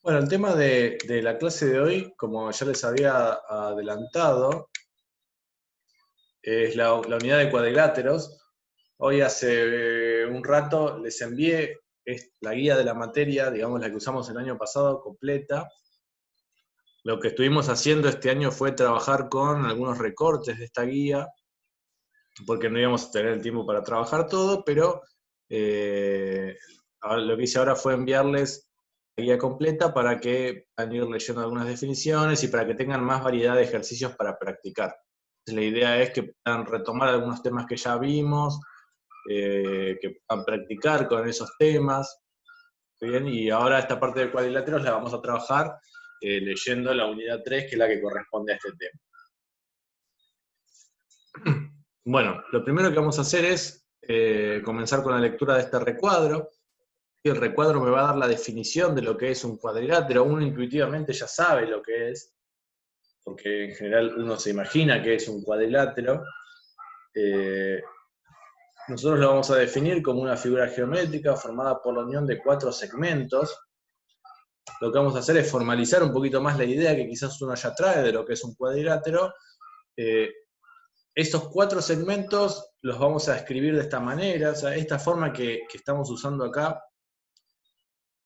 Bueno, el tema de la clase de hoy, como ya les había adelantado, es la unidad de cuadriláteros. Hoy hace un rato les envié la guía de la materia, digamos la que usamos el año pasado, completa. Lo que estuvimos haciendo este año fue trabajar con algunos recortes de esta guía, porque no íbamos a tener el tiempo para trabajar todo, pero lo que hice ahora fue enviarles la guía completa para que puedan ir leyendo algunas definiciones y para que tengan más variedad de ejercicios para practicar. Entonces, la idea es que puedan retomar algunos temas que ya vimos, que puedan practicar con esos temas. Bien, y ahora esta parte de cuadriláteros la vamos a trabajar leyendo la unidad 3, que es la que corresponde a este tema. Bueno, lo primero que vamos a hacer es comenzar con la lectura de este recuadro. El recuadro me va a dar la definición de lo que es un cuadrilátero. Uno intuitivamente ya sabe lo que es, porque en general uno se imagina que es un cuadrilátero. Nosotros lo vamos a definir como una figura geométrica formada por la unión de 4 segmentos. Lo que vamos a hacer es formalizar un poquito más la idea que quizás uno ya trae de lo que es un cuadrilátero. Estos 4 segmentos los vamos a escribir de esta manera, o sea, esta forma que estamos usando acá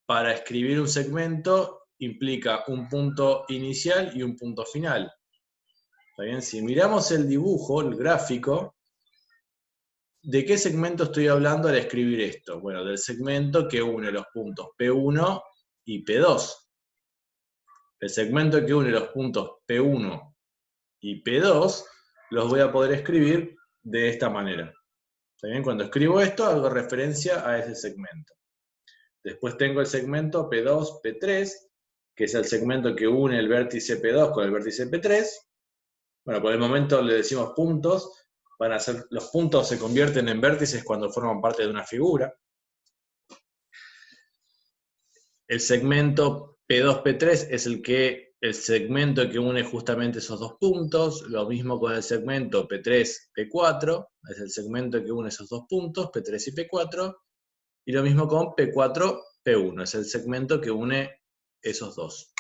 para escribir un segmento implica un punto inicial y un punto final. ¿Está bien? Si miramos el dibujo, el gráfico, ¿de qué segmento estoy hablando al escribir esto? Bueno, del segmento que une los puntos P1 y P2. El segmento que une los puntos P1 y P2 los voy a poder escribir de esta manera. ¿Está bien? Cuando escribo esto hago referencia a ese segmento. Después tengo el segmento P2, P3, que es el segmento que une el vértice P2 con el vértice P3. Bueno, por el momento le decimos puntos. Los puntos se convierten en vértices cuando forman parte de una figura. El segmento P2, P3 es el segmento que une justamente esos dos puntos. Lo mismo con el segmento P3, P4, es el segmento que une esos dos puntos, P3 y P4. Y lo mismo con P4, P1, es el segmento que une esos dos.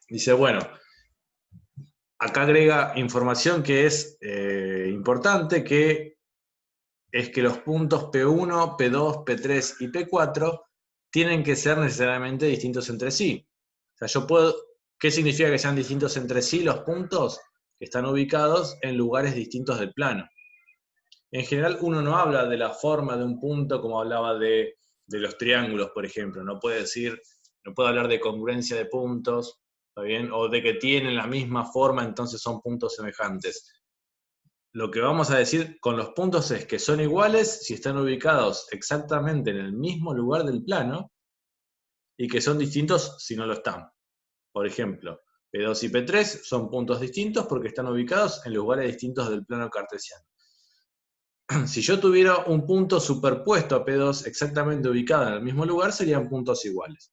Dice, bueno, acá agrega información que es importante, que es que los puntos P1, P2, P3 y P4 tienen que ser necesariamente distintos entre sí. O sea, ¿qué significa que sean distintos entre sí los puntos? Que están ubicados en lugares distintos del plano. En general uno no habla de la forma de un punto como hablaba de los triángulos, por ejemplo. No puede hablar de congruencia de puntos, ¿está bien? O de que tienen la misma forma, entonces son puntos semejantes. Lo que vamos a decir con los puntos es que son iguales si están ubicados exactamente en el mismo lugar del plano, y que son distintos si no lo están. Por ejemplo, P2 y P3 son puntos distintos porque están ubicados en lugares distintos del plano cartesiano. Si yo tuviera un punto superpuesto a P2 exactamente ubicado en el mismo lugar, serían puntos iguales.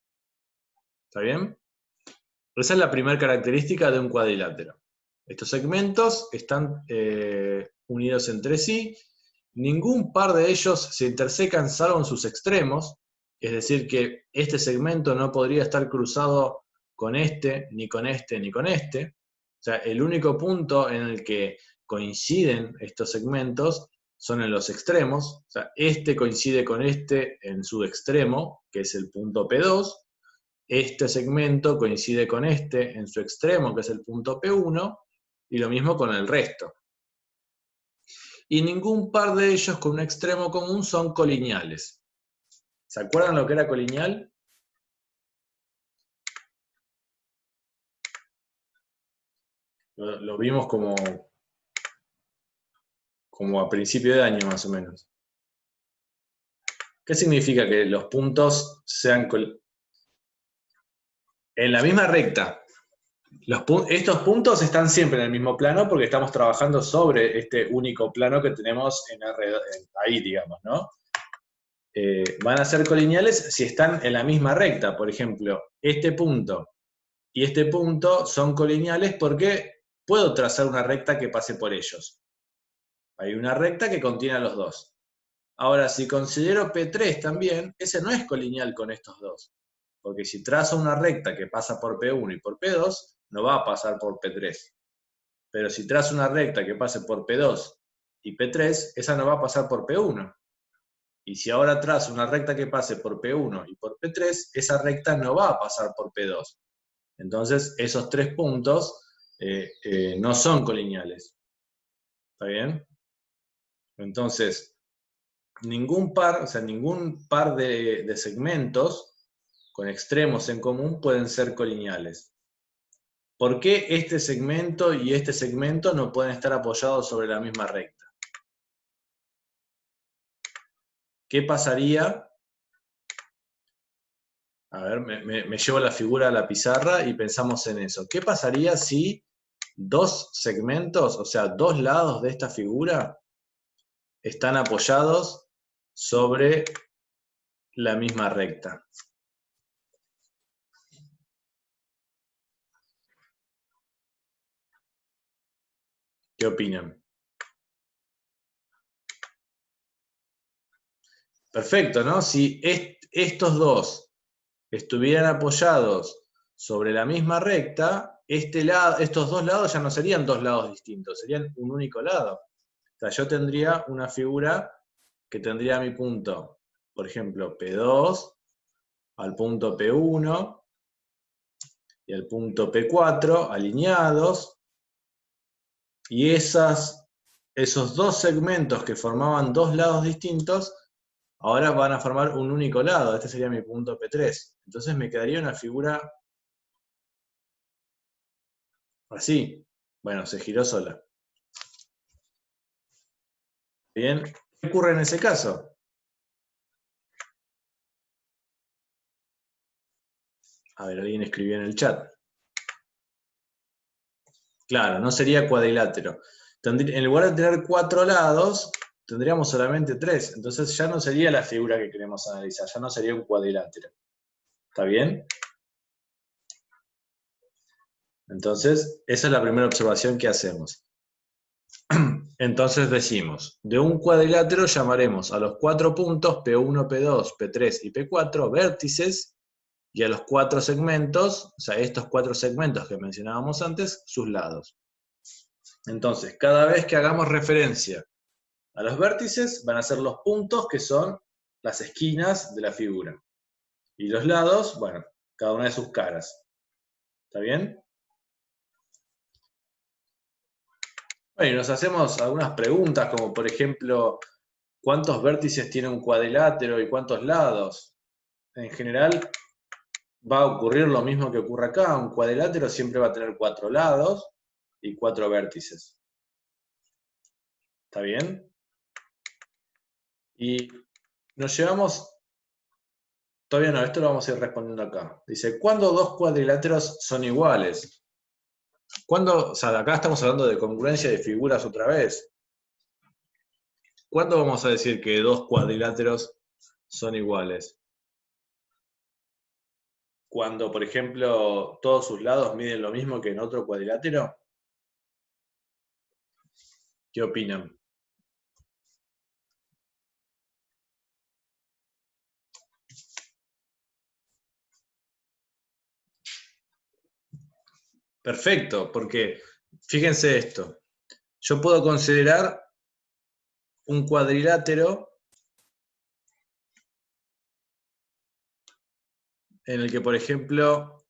¿Está bien? Esa es la primera característica de un cuadrilátero. Estos segmentos están unidos entre sí. Ningún par de ellos se intersecan salvo en sus extremos. Es decir, que este segmento no podría estar cruzado con este, ni con este, ni con este. O sea, el único punto en el que coinciden estos segmentos son en los extremos. O sea, este coincide con este en su extremo, que es el punto P2. Este segmento coincide con este en su extremo, que es el punto P1, y lo mismo con el resto. Y ningún par de ellos con un extremo común son colineales. ¿Se acuerdan lo que era colineal? Lo vimos como a principio de año más o menos. ¿Qué significa que los puntos sean en la misma recta? Estos puntos están siempre en el mismo plano porque estamos trabajando sobre este único plano que tenemos ahí, digamos, ¿no? Van a ser colineales si están en la misma recta. Por ejemplo, este punto y este punto son colineales porque puedo trazar una recta que pase por ellos. Hay una recta que contiene a los dos. Ahora, si considero P3 también, ese no es colineal con estos dos. Porque si trazo una recta que pasa por P1 y por P2, no va a pasar por P3. Pero si trazo una recta que pase por P2 y P3, esa no va a pasar por P1. Y si ahora trazo una recta que pase por P1 y por P3, esa recta no va a pasar por P2. Entonces, esos tres puntos no son colineales. ¿Está bien? Entonces, ningún par de segmentos con extremos en común pueden ser colineales. ¿Por qué este segmento y este segmento no pueden estar apoyados sobre la misma recta? ¿Qué pasaría? A ver, me llevo la figura a la pizarra y pensamos en eso. ¿Qué pasaría si dos segmentos, o sea, dos lados de esta figura, están apoyados sobre la misma recta? ¿Qué opinan? Perfecto, ¿no? Si estos dos estuvieran apoyados sobre la misma recta, estos dos lados ya no serían dos lados distintos, serían un único lado. O sea, yo tendría una figura que tendría mi punto, por ejemplo, P2 al punto P1 y al punto P4 alineados, y esos dos segmentos que formaban dos lados distintos ahora van a formar un único lado. Este sería mi punto P3. Entonces me quedaría una figura así. Bueno, se giró sola. Bien, ¿qué ocurre en ese caso? A ver, alguien escribió en el chat. Claro, no sería cuadrilátero. En lugar de tener 4 lados, tendríamos solamente 3. Entonces ya no sería la figura que queremos analizar, ya no sería un cuadrilátero. ¿Está bien? Entonces, esa es la primera observación que hacemos. Entonces decimos, de un cuadrilátero llamaremos a los 4 puntos P1, P2, P3 y P4 vértices, y a los 4 segmentos, o sea, estos 4 segmentos que mencionábamos antes, sus lados. Entonces, cada vez que hagamos referencia a los vértices, van a ser los puntos que son las esquinas de la figura. Y los lados, bueno, cada una de sus caras. ¿Está bien? Bueno, y nos hacemos algunas preguntas, como por ejemplo, ¿cuántos vértices tiene un cuadrilátero y cuántos lados? En general, va a ocurrir lo mismo que ocurre acá. Un cuadrilátero siempre va a tener 4 lados y 4 vértices. ¿Está bien? Y nos llevamos... Todavía no, esto lo vamos a ir respondiendo acá. Dice, ¿cuándo dos cuadriláteros son iguales? ¿Cuándo? O sea, acá estamos hablando de congruencia de figuras otra vez. ¿Cuándo vamos a decir que dos cuadriláteros son iguales? Cuando, por ejemplo, todos sus lados miden lo mismo que en otro cuadrilátero. ¿Qué opinan? Perfecto, porque fíjense esto. Yo puedo considerar un cuadrilátero en el que, por ejemplo,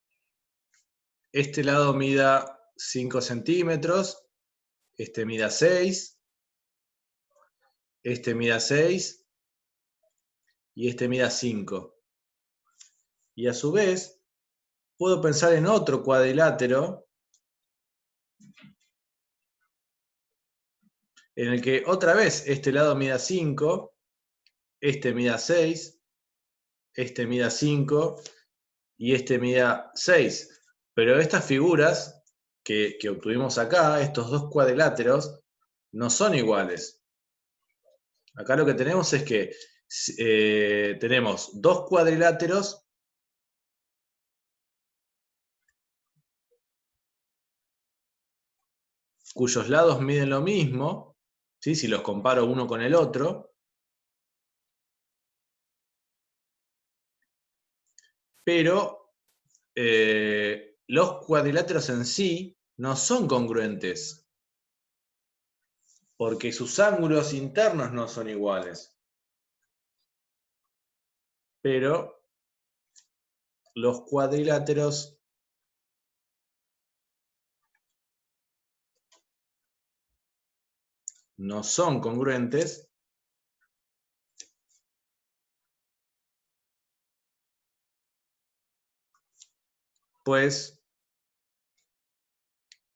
este lado mida 5 centímetros, este mida 6, este mida 6 y este mida 5. Y a su vez, puedo pensar en otro cuadrilátero en el que otra vez este lado mida 5, este mida 6, este mida 5 y este mida 6. Pero estas figuras que obtuvimos acá, estos dos cuadriláteros, no son iguales. Acá lo que tenemos es que tenemos dos cuadriláteros cuyos lados miden lo mismo, ¿sí? Si los comparo uno con el otro, pero los cuadriláteros en sí no son congruentes, porque sus ángulos internos no son iguales. Pero los cuadriláteros no son congruentes, pues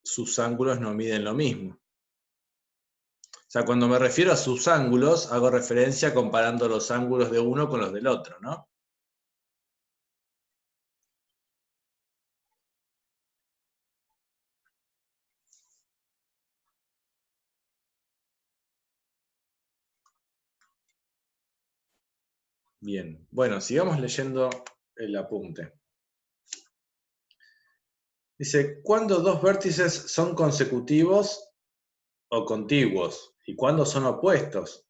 sus ángulos no miden lo mismo. O sea, cuando me refiero a sus ángulos, hago referencia comparando los ángulos de uno con los del otro, ¿no? Bien, bueno, sigamos leyendo el apunte. Dice, ¿cuándo dos vértices son consecutivos o contiguos? ¿Y cuándo son opuestos?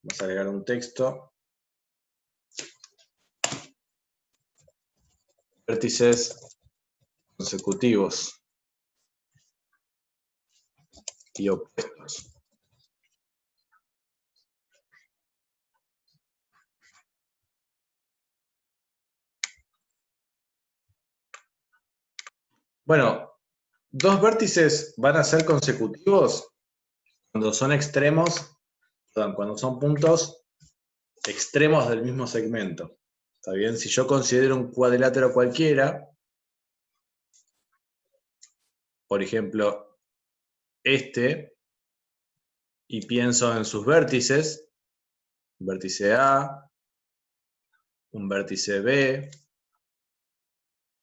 Vamos a agregar un texto. Vértices consecutivos y opuestos. Bueno, dos vértices van a ser consecutivos cuando son extremos, perdón, cuando son puntos extremos del mismo segmento. ¿Está bien? Si yo considero un cuadrilátero cualquiera, por ejemplo, este, y pienso en sus vértices, un vértice A, un vértice B,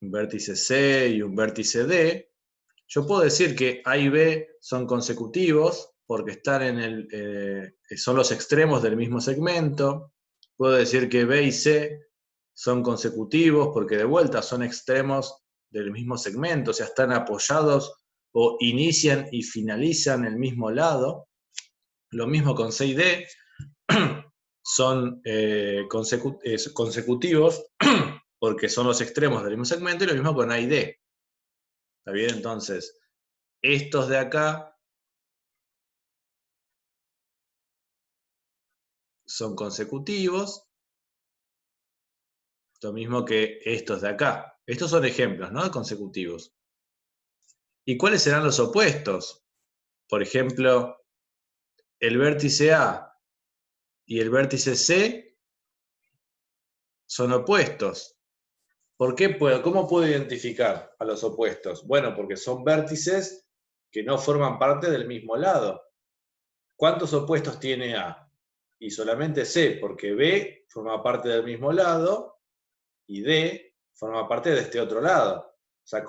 un vértice C y un vértice D, yo puedo decir que A y B son consecutivos porque están son los extremos del mismo segmento. Puedo decir que B y C son consecutivos porque de vuelta son extremos del mismo segmento, o sea, están apoyados o inician y finalizan el mismo lado. Lo mismo con C y D, son consecutivos porque son los extremos del mismo segmento, y lo mismo con A y D. ¿Está bien? Entonces, estos de acá son consecutivos, lo mismo que estos de acá. Estos son ejemplos, ¿no? Consecutivos. ¿Y cuáles serán los opuestos? Por ejemplo, el vértice A y el vértice C son opuestos. ¿Por qué ¿Cómo puedo identificar a los opuestos? Bueno, porque son vértices que no forman parte del mismo lado. ¿Cuántos opuestos tiene A? Y solamente C, porque B forma parte del mismo lado y D forma parte de este otro lado. O sea,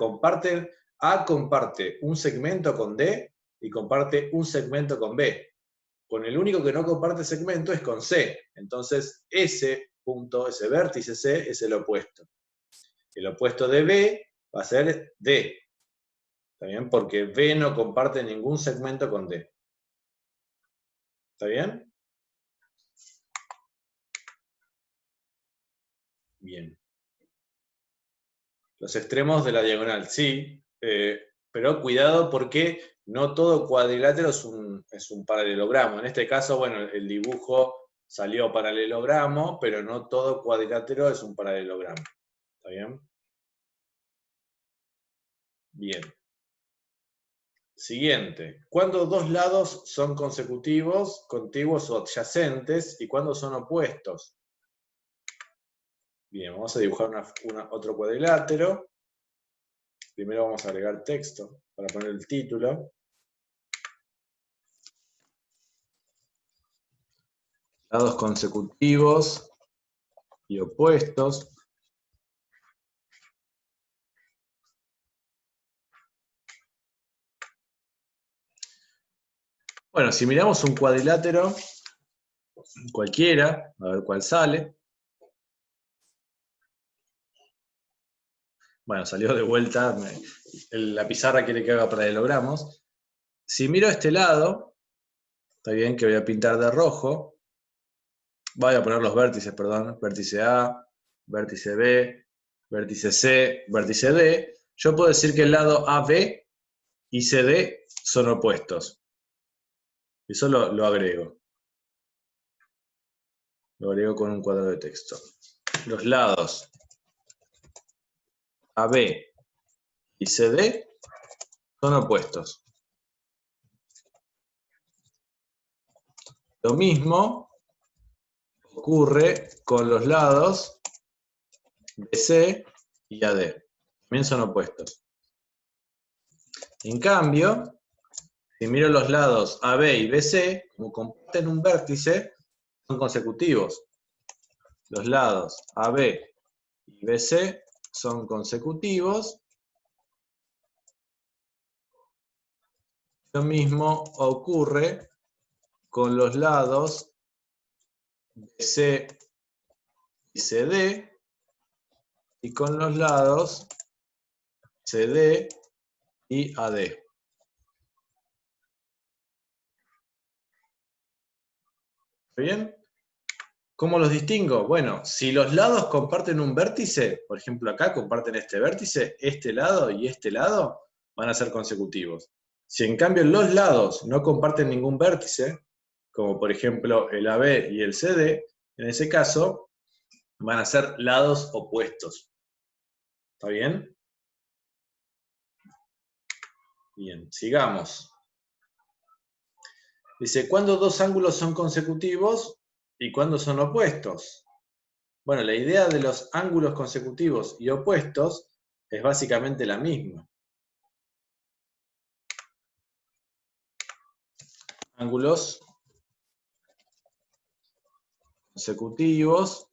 A comparte un segmento con D y comparte un segmento con B. Con el único que no comparte segmento es con C. Entonces, ese punto, ese vértice C, es el opuesto. El opuesto de B va a ser D. ¿Está bien? Porque B no comparte ningún segmento con D. ¿Está bien? Bien. Los extremos de la diagonal, sí. Pero cuidado porque no todo cuadrilátero es un paralelogramo. En este caso, bueno, el dibujo salió paralelogramo, pero no todo cuadrilátero es un paralelogramo. ¿Está bien? Bien. Siguiente. ¿Cuándo dos lados son consecutivos, contiguos o adyacentes? ¿Y cuándo son opuestos? Bien, vamos a dibujar otro cuadrilátero. Primero vamos a agregar texto para poner el título. Lados consecutivos y opuestos. Bueno, si miramos un cuadrilátero cualquiera, a ver cuál sale. Bueno, salió de vuelta, la pizarra quiere que haga paralelogramos. Si miro a este lado, está bien que voy a pintar de rojo, voy a poner los vértices, perdón, vértice A, vértice B, vértice C, vértice D. Yo puedo decir que el lado AB y CD son opuestos. Eso lo agrego. Lo agrego con un cuadro de texto. Los lados AB y CD son opuestos. Lo mismo ocurre con los lados BC y AD. También son opuestos. En cambio, si miro los lados AB y BC, como comparten un vértice, son consecutivos. Los lados AB y BC son consecutivos. Lo mismo ocurre con los lados BC y CD y con los lados CD y AD. ¿Bien? ¿Cómo los distingo? Bueno, si los lados comparten un vértice, por ejemplo acá comparten este vértice, este lado y este lado van a ser consecutivos. Si en cambio los lados no comparten ningún vértice, como por ejemplo el AB y el CD, en ese caso van a ser lados opuestos. ¿Está bien? Bien, sigamos. Dice, ¿cuándo dos ángulos son consecutivos y cuándo son opuestos? Bueno, la idea de los ángulos consecutivos y opuestos es básicamente la misma. Ángulos consecutivos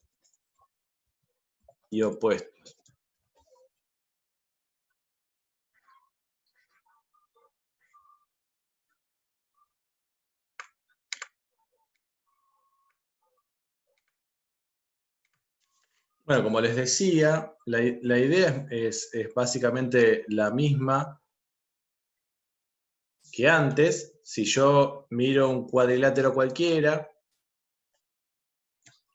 y opuestos. Bueno, como les decía, la idea es básicamente la misma que antes. Si yo miro un cuadrilátero cualquiera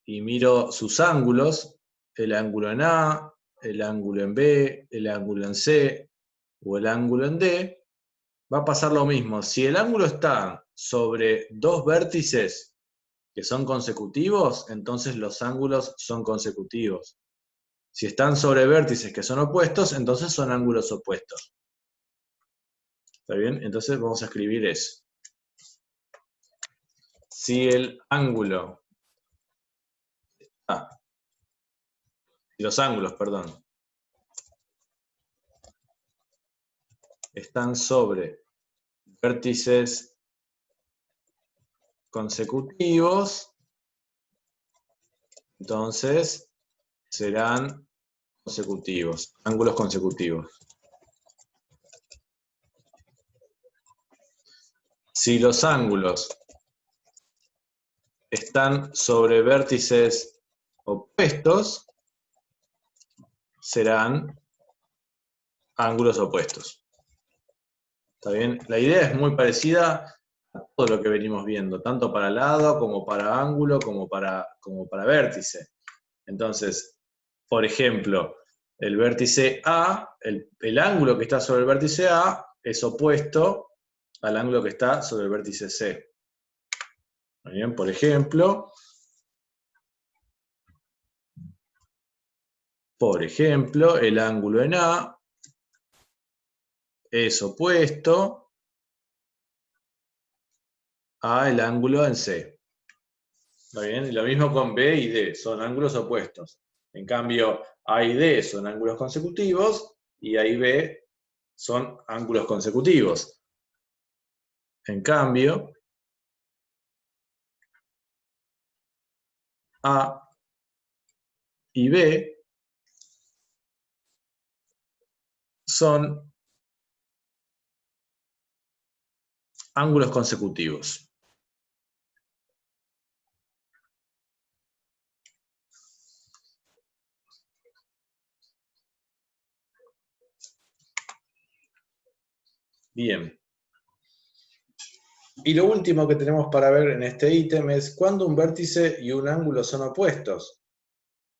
y miro sus ángulos, el ángulo en A, el ángulo en B, el ángulo en C o el ángulo en D, va a pasar lo mismo. Si el ángulo está sobre dos vértices que son consecutivos, entonces los ángulos son consecutivos. Si están sobre vértices que son opuestos, entonces son ángulos opuestos. ¿Está bien? Entonces vamos a escribir eso. Si el ángulo... los ángulos, perdón. Están sobre vértices consecutivos, entonces serán consecutivos, ángulos consecutivos. Si los ángulos están sobre vértices opuestos, serán ángulos opuestos. ¿Está bien? La idea es muy parecida a todo lo que venimos viendo, tanto para lado, como para ángulo, como para vértice. Entonces, por ejemplo, el vértice A, el ángulo que está sobre el vértice A es opuesto al ángulo que está sobre el vértice C. Muy bien, por ejemplo, el ángulo en A es opuesto al ángulo en C. ¿Está bien? Y lo mismo con B y D, son ángulos opuestos. En cambio, A y D son ángulos consecutivos y A y B son ángulos consecutivos. En cambio, A y B son ángulos consecutivos. Bien. Y lo último que tenemos para ver en este ítem es cuándo un vértice y un ángulo son opuestos.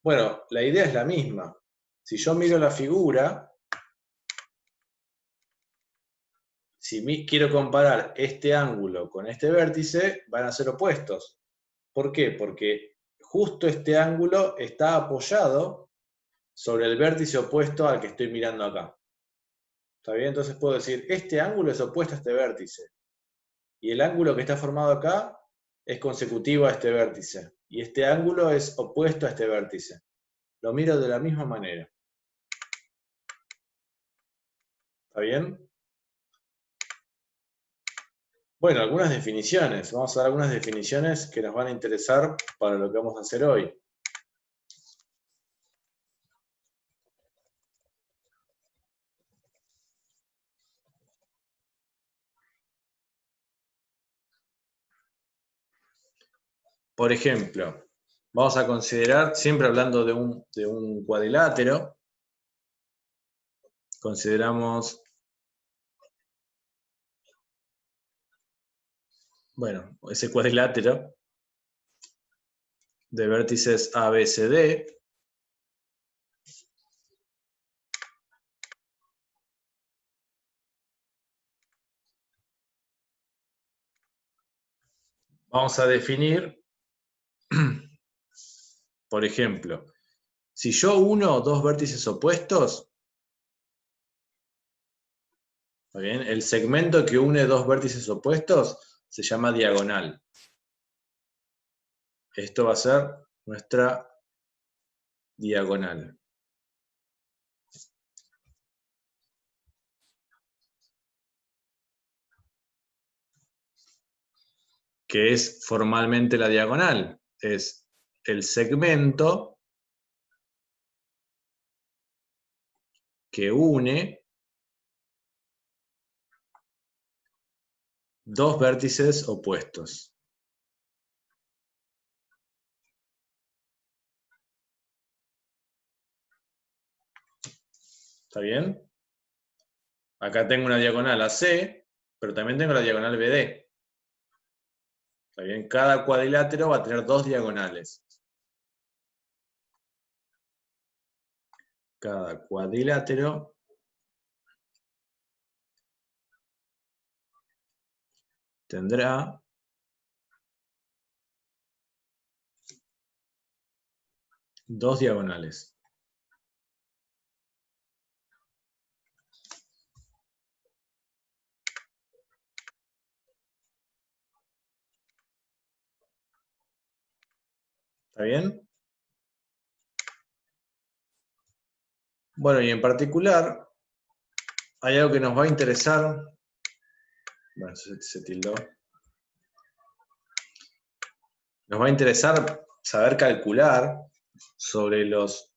Bueno, la idea es la misma. Si yo miro la figura, si quiero comparar este ángulo con este vértice, van a ser opuestos. ¿Por qué? Porque justo este ángulo está apoyado sobre el vértice opuesto al que estoy mirando acá. ¿Está bien? Entonces puedo decir, este ángulo es opuesto a este vértice. Y el ángulo que está formado acá es consecutivo a este vértice. Y este ángulo es opuesto a este vértice. Lo miro de la misma manera. ¿Está bien? Bueno, algunas definiciones. Vamos a dar algunas definiciones que nos van a interesar para lo que vamos a hacer hoy. Por ejemplo, vamos a considerar, siempre hablando de un cuadrilátero, consideramos, bueno, ese cuadrilátero de vértices A, B, C, D. Vamos a definir, por ejemplo, si yo uno dos vértices opuestos, ¿está bien? El segmento que une dos vértices opuestos se llama diagonal. Esto va a ser nuestra diagonal. ¿Qué es formalmente la diagonal? Es el segmento que une dos vértices opuestos. ¿Está bien? Acá tengo una diagonal AC, pero también tengo la diagonal BD. ¿Está bien? Cada cuadrilátero va a tener dos diagonales. Cada cuadrilátero tendrá dos diagonales. ¿Está bien? Bueno, y en particular, hay algo que nos va a interesar. Bueno, se tildó. Nos va a interesar saber calcular sobre los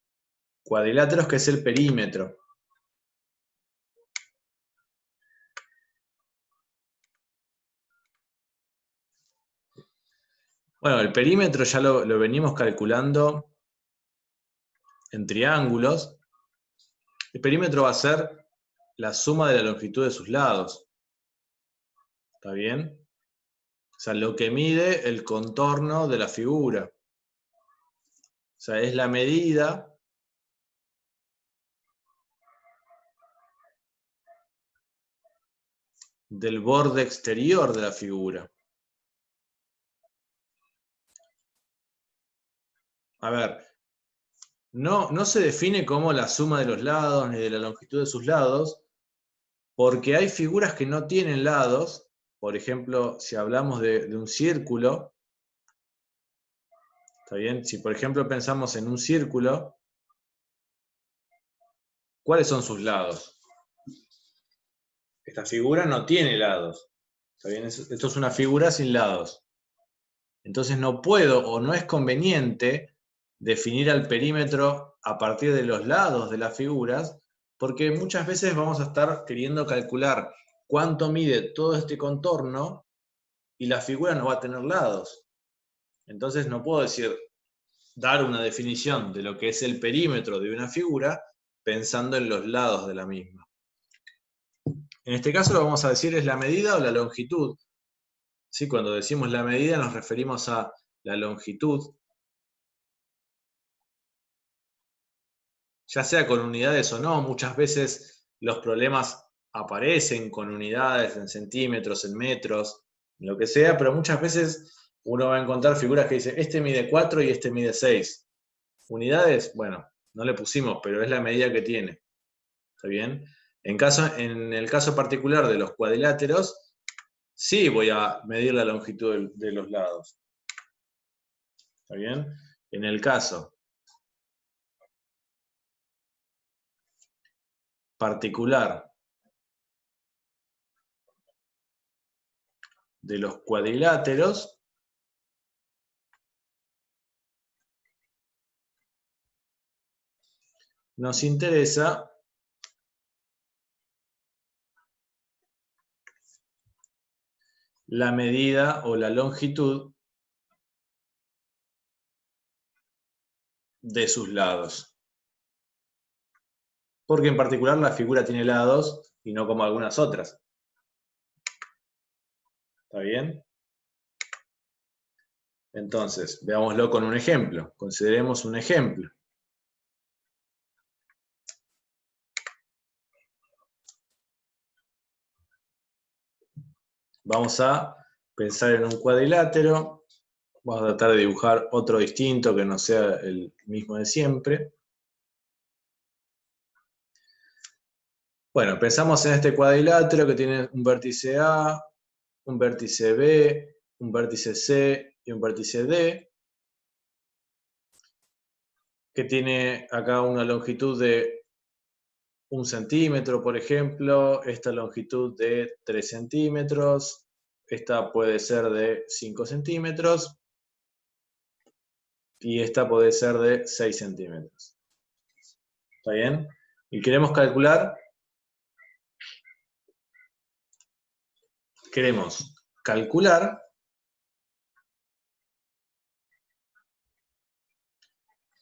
cuadriláteros, que es el perímetro. Bueno, el perímetro ya lo venimos calculando en triángulos. El perímetro va a ser la suma de la longitud de sus lados. ¿Está bien? O sea, lo que mide el contorno de la figura. O sea, es la medida del borde exterior de la figura. A ver, no se define como la suma de los lados ni de la longitud de sus lados, porque hay figuras que no tienen lados. Por ejemplo, si hablamos de un círculo, ¿está bien? Si por ejemplo pensamos en un círculo, ¿cuáles son sus lados? Esta figura no tiene lados. ¿Está bien? Esto es una figura sin lados. Entonces no puedo o no es conveniente definir al perímetro a partir de los lados de las figuras, porque muchas veces vamos a estar queriendo calcular cuánto mide todo este contorno y la figura no va a tener lados. Entonces no puedo dar una definición de lo que es el perímetro de una figura pensando en los lados de la misma. En este caso lo vamos a decir es la medida o la longitud. ¿Sí? Cuando decimos la medida nos referimos a la longitud, ya sea con unidades o no. Muchas veces los problemas aparecen con unidades en centímetros, en metros, en lo que sea, pero muchas veces uno va a encontrar figuras que dicen, este mide 4 y este mide 6. Unidades, bueno, no le pusimos, pero es la medida que tiene. ¿Está bien? En el caso particular de los cuadriláteros, sí voy a medir la longitud de los lados. ¿Está bien? En el caso particular de los cuadriláteros, nos interesa la medida o la longitud de sus lados. Porque en particular la figura tiene lados y no como algunas otras. ¿Está bien? Entonces, veámoslo con un ejemplo. Consideremos un ejemplo. Vamos a pensar en un cuadrilátero. Vamos a tratar de dibujar otro distinto que no sea el mismo de siempre. Bueno, pensamos en este cuadrilátero que tiene un vértice A, un vértice B, un vértice C y un vértice D, que tiene acá una longitud de 1 centímetro, por ejemplo, esta longitud de 3 centímetros, esta puede ser de 5 centímetros, y esta puede ser de 6 centímetros. ¿Está bien? Y queremos calcular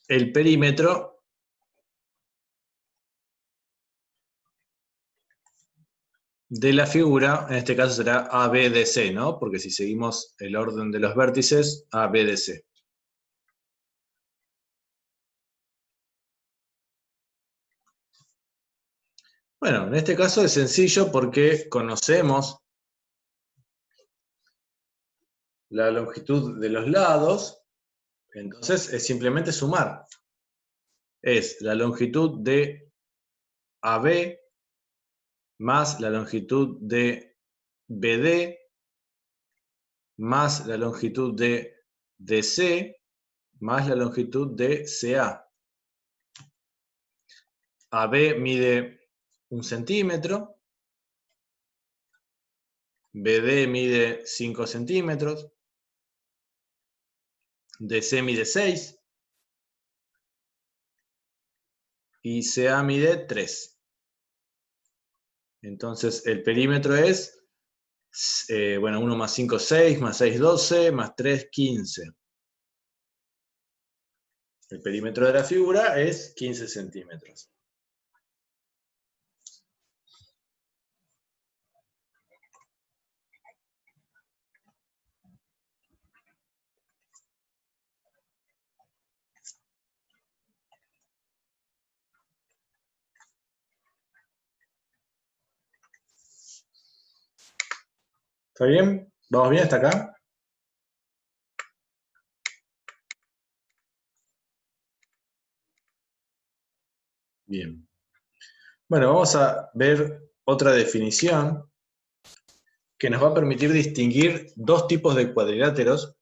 el perímetro de la figura, en este caso será ABDC, ¿no? Porque si seguimos el orden de los vértices, ABDC. Bueno, en este caso es sencillo porque conocemos la longitud de los lados, entonces es simplemente sumar. Es la longitud de AB más la longitud de BD más la longitud de DC más la longitud de CA. AB mide 1 centímetro, BD mide 5 centímetros, DC mide 6 y CA mide 3. Entonces el perímetro es, bueno, 1 más 5, 6, más 6, 12, más 3, 15. El perímetro de la figura es 15 centímetros. ¿Está bien? ¿Vamos bien hasta acá? Bien. Bueno, vamos a ver otra definición que nos va a permitir distinguir dos tipos de cuadriláteros.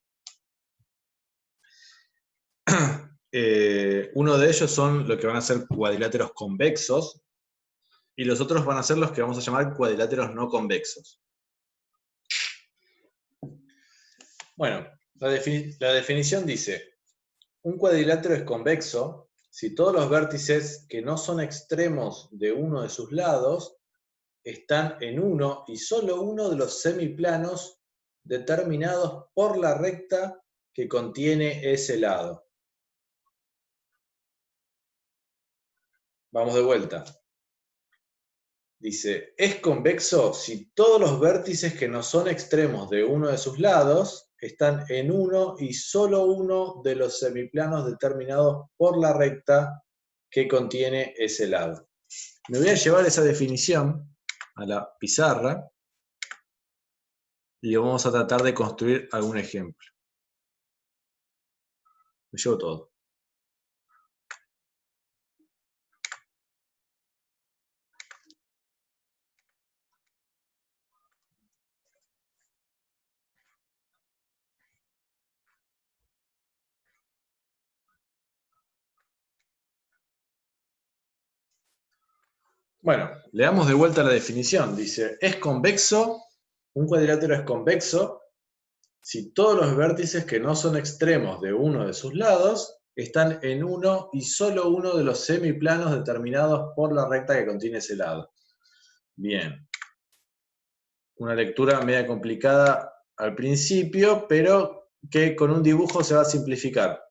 Uno de ellos son lo que van a ser cuadriláteros convexos y los otros van a ser los que vamos a llamar cuadriláteros no convexos. Bueno, la definición dice, un cuadrilátero es convexo si todos los vértices que no son extremos de uno de sus lados están en uno y solo uno de los semiplanos determinados por la recta que contiene ese lado. Vamos de vuelta. dice, es convexo si todos los vértices que no son extremos de uno de sus lados están en uno y solo uno de los semiplanos determinados por la recta que contiene ese lado. Me voy a llevar esa definición a la pizarra y vamos a tratar de construir algún ejemplo. Me llevo todo. Bueno, le damos de vuelta a la definición. Dice, es convexo, un cuadrilátero es convexo si todos los vértices que no son extremos de uno de sus lados están en uno y solo uno de los semiplanos determinados por la recta que contiene ese lado. Bien. Una lectura media complicada al principio, pero que con un dibujo se va a simplificar.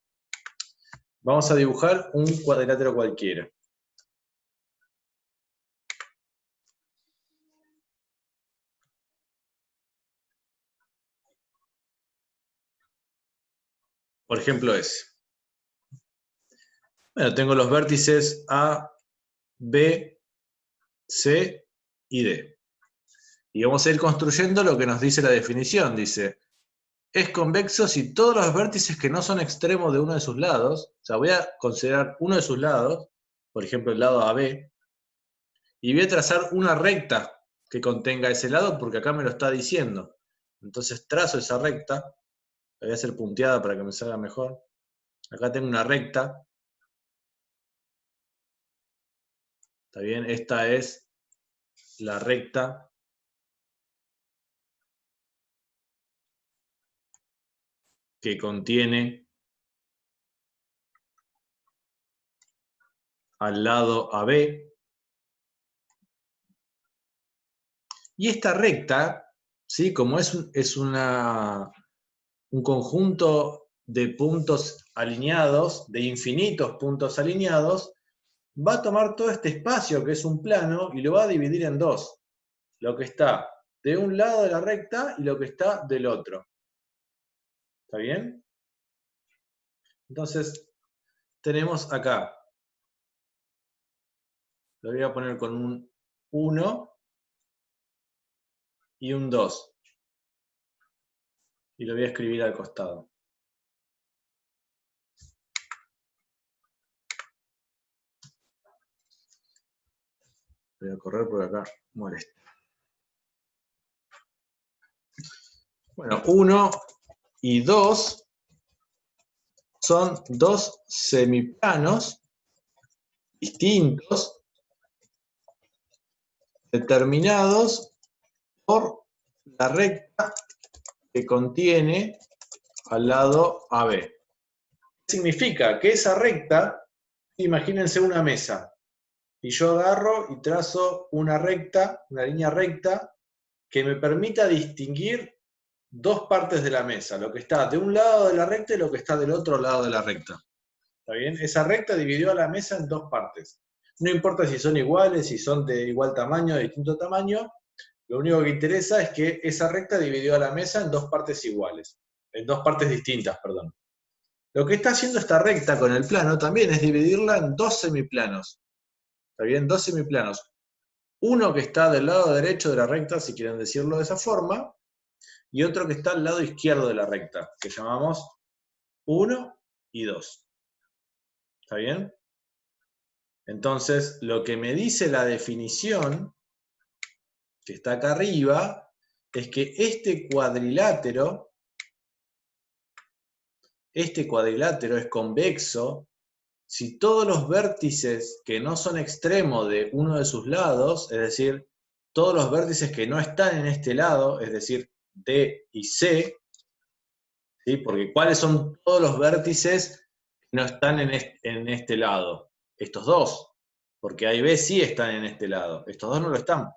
Vamos a dibujar un cuadrilátero cualquiera. Por ejemplo, ese. Bueno, tengo los vértices A, B, C y D. Y vamos a ir construyendo lo que nos dice la definición. Dice, es convexo si todos los vértices que no son extremos de uno de sus lados, o sea, voy a considerar uno de sus lados, por ejemplo el lado AB, y voy a trazar una recta que contenga ese lado, porque acá me lo está diciendo. Entonces trazo esa recta, la voy a hacer punteada para que me salga mejor. Acá tengo una recta. ¿Está bien? Esta es la recta que contiene al lado AB. Y esta recta, ¿sí? Como es un conjunto de puntos alineados, de infinitos puntos alineados, va a tomar todo este espacio que es un plano y lo va a dividir en dos. Lo que está de un lado de la recta y lo que está del otro. ¿Está bien? Entonces, tenemos acá, lo voy a poner con un 1 y un 2. Y lo voy a escribir al costado. Voy a correr por acá, molesta. Bueno, 1 y 2 son dos semiplanos distintos determinados por la recta que contiene al lado AB. ¿Qué significa? Que esa recta, imagínense una mesa, y yo agarro y trazo una recta, una línea recta, que me permita distinguir dos partes de la mesa, lo que está de un lado de la recta y lo que está del otro lado de la recta. ¿Está bien? Esa recta dividió a la mesa en dos partes. No importa si son iguales, si son de igual tamaño, de distinto tamaño, lo único que interesa es que esa recta dividió a la mesa en dos partes iguales, en dos partes distintas, perdón. Lo que está haciendo esta recta con el plano también es dividirla en dos semiplanos. ¿Está bien? Dos semiplanos. Uno que está del lado derecho de la recta, si quieren decirlo de esa forma, y otro que está al lado izquierdo de la recta, que llamamos 1 y 2. ¿Está bien? Entonces, lo que me dice la definición, que está acá arriba, es que este cuadrilátero es convexo si todos los vértices que no son extremos de uno de sus lados, es decir, todos los vértices que no están en este lado, es decir, D y C, ¿sí? Porque ¿cuáles son todos los vértices que no están en este lado? Estos dos, porque A y B sí están en este lado, estos dos no lo están.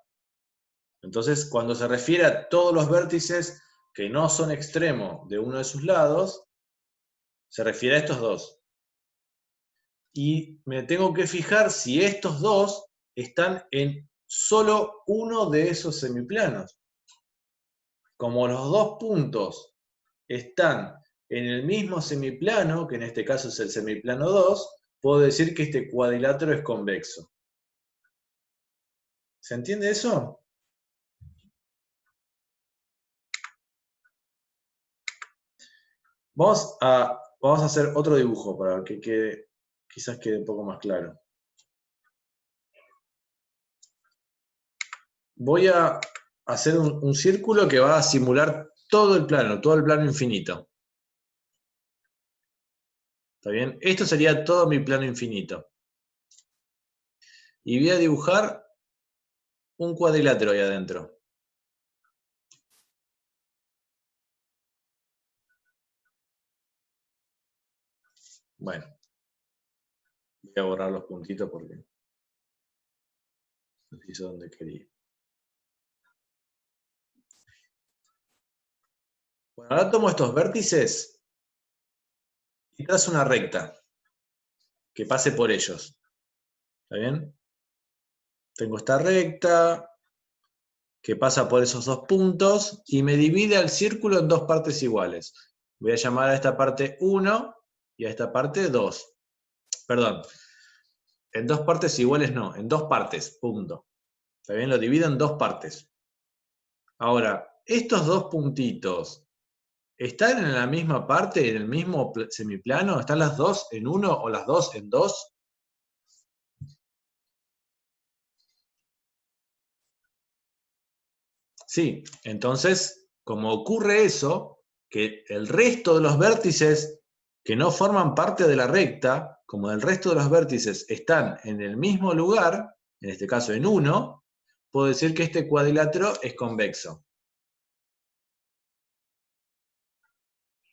Entonces, cuando se refiere a todos los vértices que no son extremos de uno de sus lados, se refiere a estos dos. Y me tengo que fijar si estos dos están en solo uno de esos semiplanos. Como los dos puntos están en el mismo semiplano, que en este caso es el semiplano 2, puedo decir que este cuadrilátero es convexo. ¿Se entiende eso? Vamos a hacer otro dibujo para que quizás quede un poco más claro. Voy a hacer un círculo que va a simular todo el plano infinito. ¿Está bien? Esto sería todo mi plano infinito. Y voy a dibujar un cuadrilátero ahí adentro. Bueno, voy a borrar los puntitos porque no sé dónde quería. Bueno, ahora tomo estos vértices y trazo una recta que pase por ellos. ¿Está bien? Tengo esta recta que pasa por esos dos puntos y me divide al círculo en dos partes iguales. Voy a llamar a esta parte 1 y a esta parte 2. Perdón, en dos partes iguales no, en dos partes, punto. ¿Está bien? Lo divido en dos partes. Ahora, estos dos puntitos, ¿están en la misma parte, en el mismo semiplano? ¿Están las dos en uno o las dos en dos? Sí, entonces, como ocurre eso, que el resto de los vértices que no forman parte de la recta, como el resto de los vértices están en el mismo lugar, en este caso en 1, puedo decir que este cuadrilátero es convexo.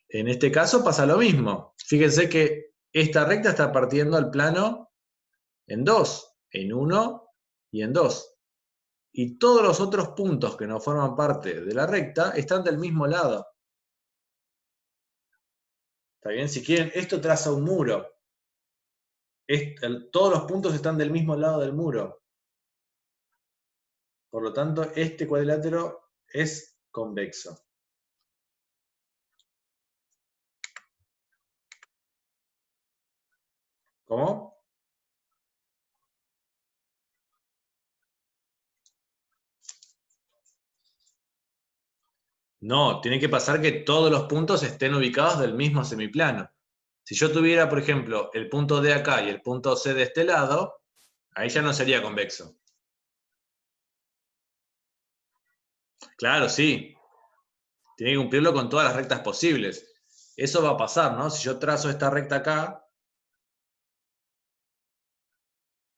En este caso pasa lo mismo. Fíjense que esta recta está partiendo al plano en 2, en 1 y en 2. Y todos los otros puntos que no forman parte de la recta están del mismo lado. ¿Está bien? Si quieren, esto traza un muro. Todos los puntos están del mismo lado del muro. Por lo tanto, este cuadrilátero es convexo. ¿Cómo? No, tiene que pasar que todos los puntos estén ubicados del mismo semiplano. Si yo tuviera, por ejemplo, el punto D acá y el punto C de este lado, ahí ya no sería convexo. Claro, sí. Tiene que cumplirlo con todas las rectas posibles. Eso va a pasar, ¿no? Si yo trazo esta recta acá,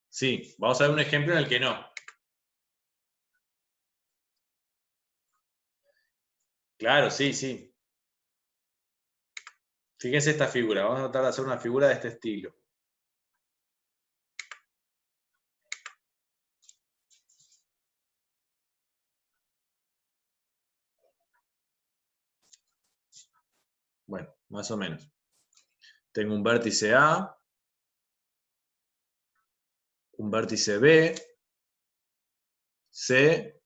sí. Vamos a ver un ejemplo en el que no. Claro, sí, sí. Fíjense esta figura. Vamos a tratar de hacer una figura de este estilo. Bueno, más o menos. Tengo un vértice A, un vértice B, C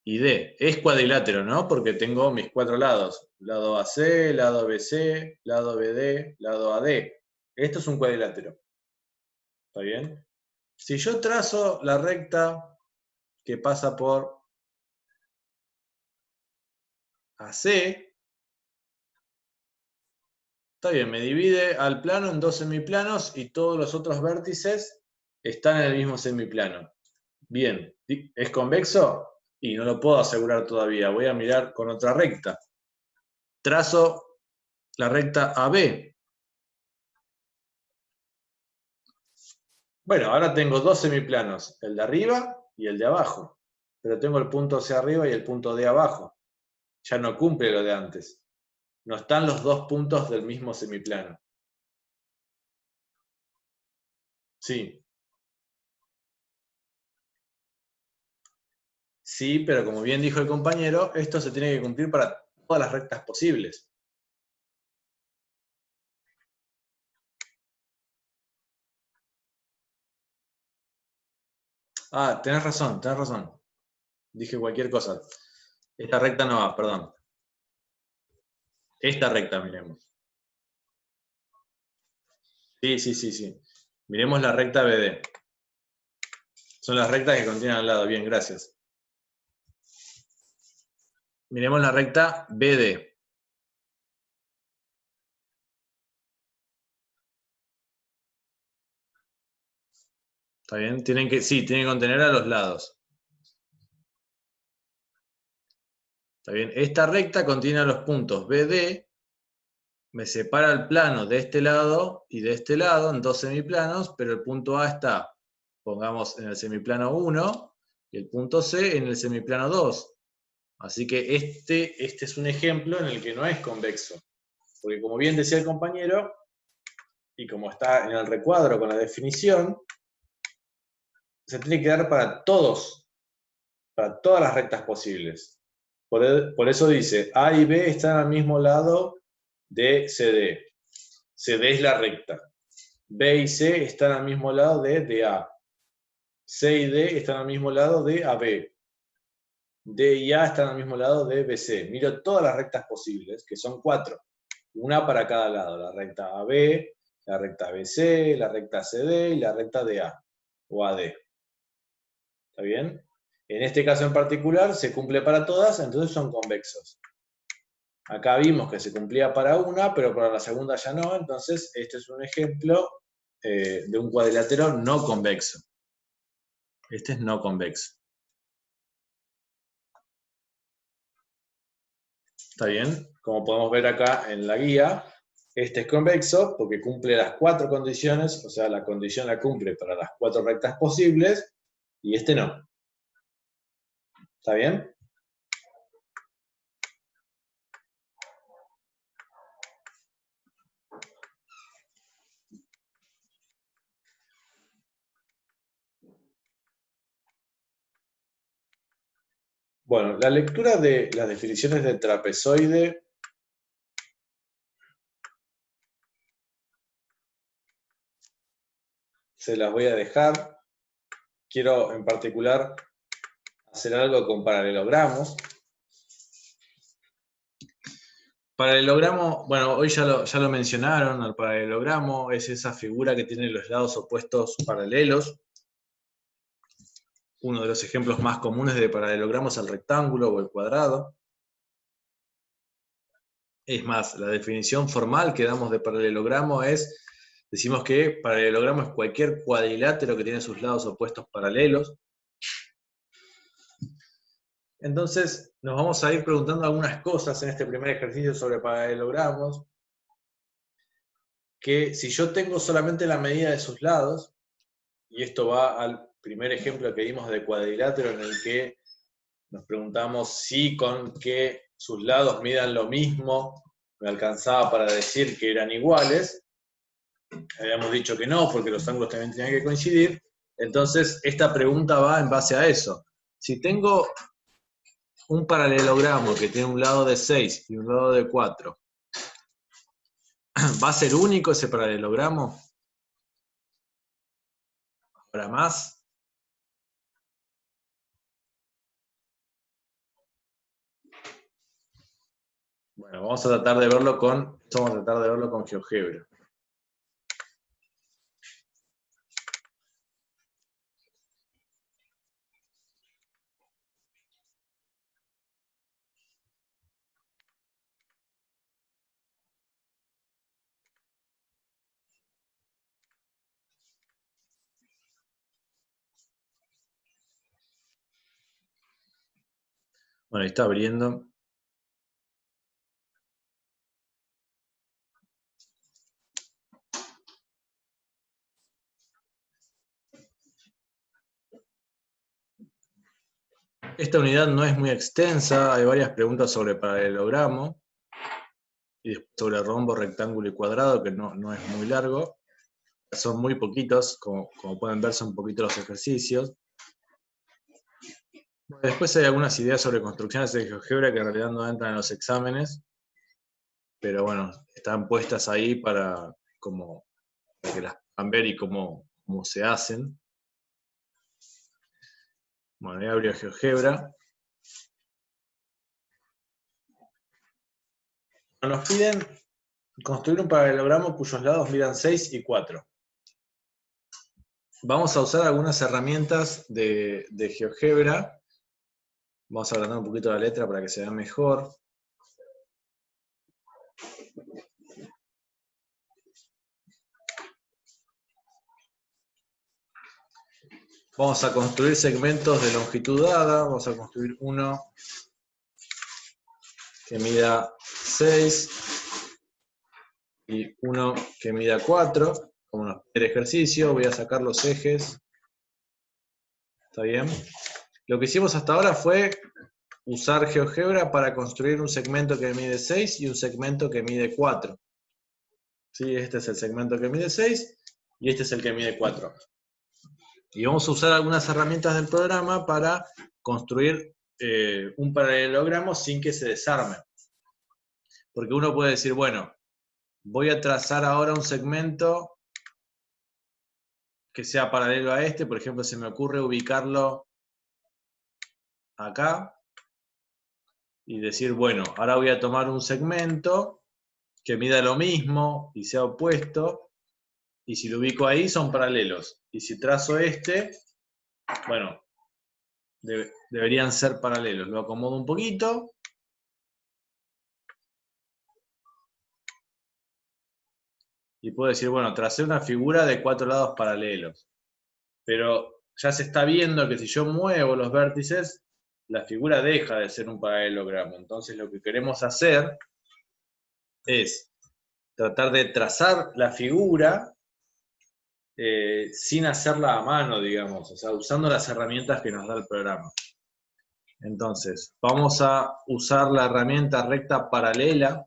y D. Es cuadrilátero, ¿no? Porque tengo mis cuatro lados. Lado AC, lado BC, lado BD, lado AD. Esto es un cuadrilátero. ¿Está bien? Si yo trazo la recta que pasa por AC, está bien, me divide al plano en dos semiplanos y todos los otros vértices están en el mismo semiplano. Bien, ¿es convexo? Y no lo puedo asegurar todavía. Voy a mirar con otra recta. Trazo la recta AB. Bueno, ahora tengo dos semiplanos, el de arriba y el de abajo. Pero tengo el punto C arriba y el punto D abajo. Ya no cumple lo de antes. No están los dos puntos del mismo semiplano. Sí. Sí, pero como bien dijo el compañero, esto se tiene que cumplir para todas las rectas posibles. Ah, tenés razón, tenés razón. Dije cualquier cosa. Esta recta no va, perdón. Esta recta miremos. Sí, sí, sí, sí. Miremos la recta BD. Son las rectas que contienen al lado. Bien, gracias. Miremos la recta BD. ¿Está bien? Sí, tienen que contener a los lados. ¿Está bien? Esta recta contiene a los puntos BD. Me separa el plano de este lado y de este lado en dos semiplanos, pero el punto A está, pongamos, en el semiplano 1 y el punto C en el semiplano 2. Así que este es un ejemplo en el que no es convexo. Porque como bien decía el compañero, y como está en el recuadro con la definición, se tiene que dar para todos, para todas las rectas posibles. Por eso dice, A y B están al mismo lado de CD. CD es la recta. B y C están al mismo lado de DA. C y D están al mismo lado de AB. D y A están al mismo lado de BC. Miro todas las rectas posibles, que son 4. Una para cada lado. La recta AB, la recta BC, la recta CD y la recta DA o AD. ¿Está bien? En este caso en particular se cumple para todas, entonces son convexos. Acá vimos que se cumplía para una, pero para la segunda ya no, entonces este es un ejemplo de un cuadrilátero no convexo. Este es no convexo. ¿Está bien? Como podemos ver acá en la guía, este es convexo porque cumple las 4 condiciones, o sea, la condición la cumple para las 4 rectas posibles, y este no. ¿Está bien? Bueno, la lectura de las definiciones de trapezoide se las voy a dejar. Quiero en particular hacer algo con paralelogramos. Paralelogramo, bueno, hoy ya lo mencionaron, el paralelogramo es esa figura que tiene los lados opuestos paralelos. Uno de los ejemplos más comunes de paralelogramo es el rectángulo o el cuadrado. Es más, la definición formal que damos de paralelogramo es, decimos que paralelogramo es cualquier cuadrilátero que tiene sus lados opuestos paralelos. Entonces, nos vamos a ir preguntando algunas cosas en este primer ejercicio sobre paralelogramos, que si yo tengo solamente la medida de sus lados, y esto va al primer ejemplo que vimos de cuadrilátero en el que nos preguntamos si con que sus lados midan lo mismo me alcanzaba para decir que eran iguales. Habíamos dicho que no, porque los ángulos también tenían que coincidir. Entonces, esta pregunta va en base a eso. Si tengo un paralelogramo que tiene un lado de 6 y un lado de 4, ¿va a ser único ese paralelogramo? ¿Habrá más? Bueno, vamos a tratar de verlo con GeoGebra. Bueno, ahí está abriendo. Esta unidad no es muy extensa, hay varias preguntas sobre paralelogramo, y después sobre rombo, rectángulo y cuadrado, que no es muy largo. Son muy poquitos, como pueden ver, son poquitos los ejercicios. Después hay algunas ideas sobre construcciones de GeoGebra que en realidad no entran en los exámenes, pero bueno, están puestas ahí para que las puedan ver y cómo se hacen. Bueno, ahí abrió GeoGebra. Nos piden construir un paralelogramo cuyos lados midan 6 y 4. Vamos a usar algunas herramientas de GeoGebra. Vamos a agrandar un poquito la letra para que se vea mejor. Vamos a construir segmentos de longitud dada. Vamos a construir uno que mida 6 y uno que mida 4. Como nos pide el ejercicio, voy a sacar los ejes. ¿Está bien? Lo que hicimos hasta ahora fue usar GeoGebra para construir un segmento que mide 6 y un segmento que mide 4. ¿Sí? Este es el segmento que mide 6 y este es el que mide 4. Y vamos a usar algunas herramientas del programa para construir un paralelogramo sin que se desarme. Porque uno puede decir, bueno, voy a trazar ahora un segmento que sea paralelo a este. Por ejemplo, se me ocurre ubicarlo acá y decir, bueno, ahora voy a tomar un segmento que mida lo mismo y sea opuesto, y si lo ubico ahí son paralelos. Y si trazo este, bueno, deberían ser paralelos. Lo acomodo un poquito. Y puedo decir, bueno, tracé una figura de 4 lados paralelos. Pero ya se está viendo que si yo muevo los vértices, la figura deja de ser un paralelogramo. Entonces lo que queremos hacer es tratar de trazar la figura sin hacerla a mano, digamos, o sea, usando las herramientas que nos da el programa. Entonces, vamos a usar la herramienta recta paralela,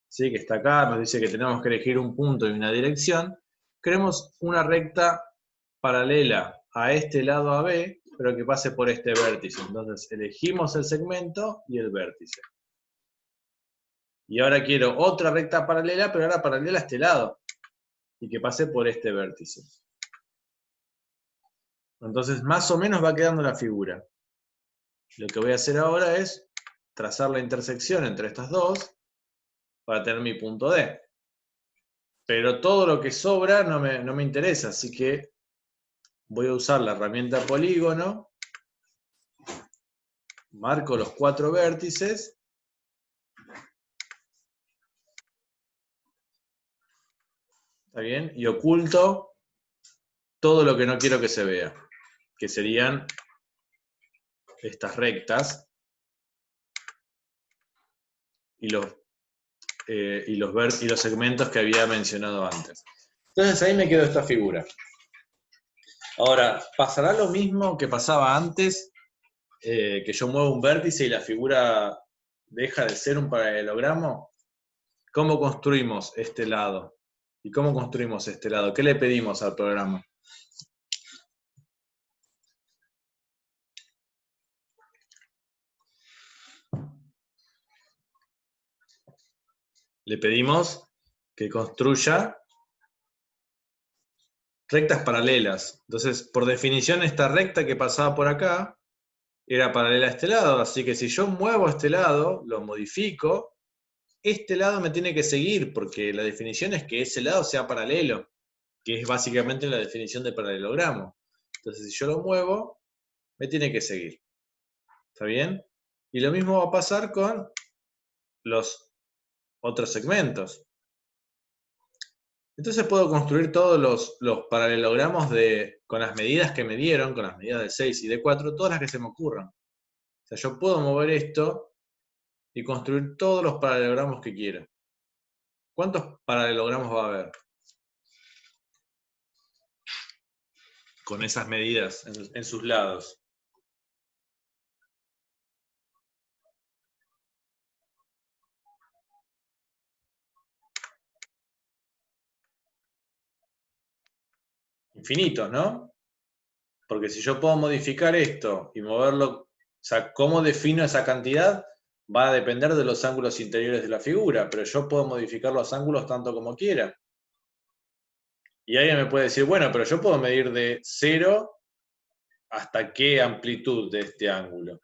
¿sí? Que está acá, nos dice que tenemos que elegir un punto y una dirección. Queremos una recta paralela a este lado AB, pero que pase por este vértice. Entonces, elegimos el segmento y el vértice. Y ahora quiero otra recta paralela, pero ahora paralela a este lado, y que pase por este vértice. Entonces, más o menos va quedando la figura. Lo que voy a hacer ahora es trazar la intersección entre estas dos para tener mi punto D. Pero todo lo que sobra no me interesa, así que voy a usar la herramienta polígono, marco los 4 vértices, ¿está bien? Y oculto todo lo que no quiero que se vea, que serían estas rectas y los segmentos que había mencionado antes. Entonces ahí me quedó esta figura. Ahora, ¿pasará lo mismo que pasaba antes? Que yo muevo un vértice y la figura deja de ser un paralelogramo. ¿Cómo construimos este lado? ¿Y cómo construimos este lado? ¿Qué le pedimos al programa? Le pedimos que construya rectas paralelas. Entonces, por definición, esta recta que pasaba por acá era paralela a este lado. Así que si yo muevo este lado, lo modifico, este lado me tiene que seguir, porque la definición es que ese lado sea paralelo, que es básicamente la definición de paralelogramo. Entonces, si yo lo muevo, me tiene que seguir. ¿Está bien? Y lo mismo va a pasar con los otros segmentos. Entonces puedo construir todos los paralelogramos con las medidas que me dieron, con las medidas de 6 y de 4, todas las que se me ocurran. O sea, yo puedo mover esto y construir todos los paralelogramos que quiera. ¿Cuántos paralelogramos va a haber con esas medidas en sus lados? Infinitos, ¿no? Porque si yo puedo modificar esto y moverlo, o sea, ¿cómo defino esa cantidad? Va a depender de los ángulos interiores de la figura, pero yo puedo modificar los ángulos tanto como quiera. Y alguien me puede decir, bueno, pero yo puedo medir de 0 hasta qué amplitud de este ángulo.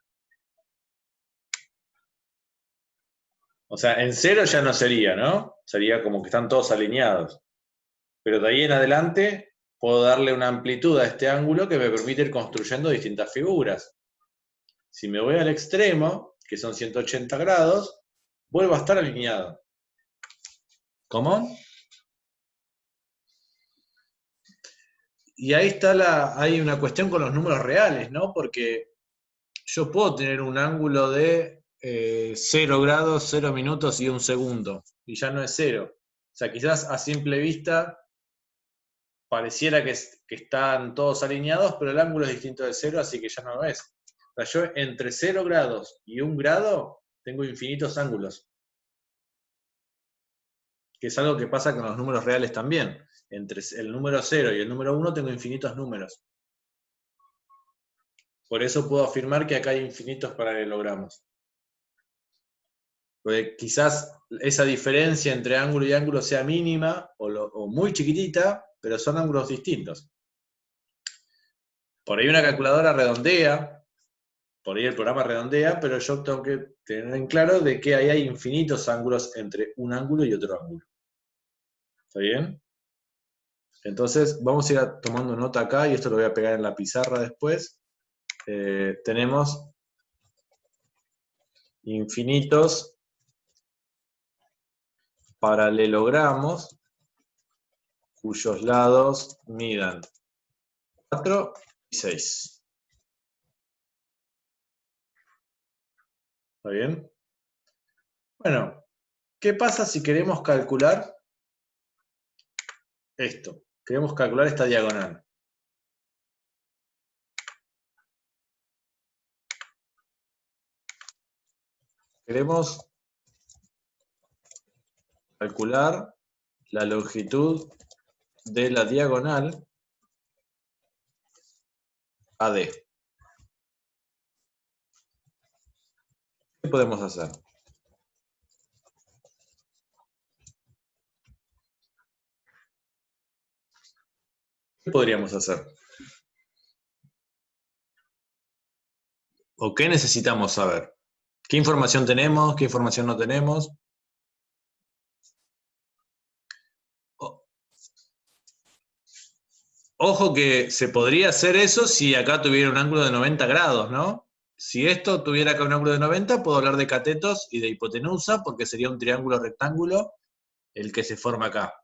O sea, en 0 ya no sería, ¿no? Sería como que están todos alineados. Pero de ahí en adelante puedo darle una amplitud a este ángulo que me permite ir construyendo distintas figuras. Si me voy al extremo, que son 180 grados, vuelvo a estar alineado. ¿Cómo? Y ahí está hay una cuestión con los números reales, ¿no? Porque yo puedo tener un ángulo de 0 grados, 0 minutos y 1 segundo, y ya no es 0. O sea, quizás a simple vista pareciera que están todos alineados, pero el ángulo es distinto de 0, así que ya no lo es. O sea, yo entre 0 grados y 1 grado tengo infinitos ángulos. Que es algo que pasa con los números reales también. Entre el número 0 y el número 1 tengo infinitos números. Por eso puedo afirmar que acá hay infinitos paralelogramos. Porque quizás esa diferencia entre ángulo y ángulo sea mínima o muy chiquitita, pero son ángulos distintos. Por ahí una calculadora redondea, por ahí el programa redondea, pero yo tengo que tener en claro de que ahí hay infinitos ángulos entre un ángulo y otro ángulo. ¿Está bien? Entonces vamos a ir tomando nota acá, y esto lo voy a pegar en la pizarra después. Tenemos infinitos paralelogramos cuyos lados midan 4 y 6. ¿Está bien? Bueno, ¿qué pasa si queremos calcular esto? Queremos calcular esta diagonal. Queremos calcular la longitud de la diagonal AD. ¿Qué podemos hacer? ¿Qué podríamos hacer? ¿O qué necesitamos saber? ¿Qué información tenemos? ¿Qué información no tenemos? Ojo que se podría hacer eso si acá tuviera un ángulo de 90 grados, ¿no? Si esto tuviera acá un ángulo de 90, puedo hablar de catetos y de hipotenusa, porque sería un triángulo rectángulo el que se forma acá.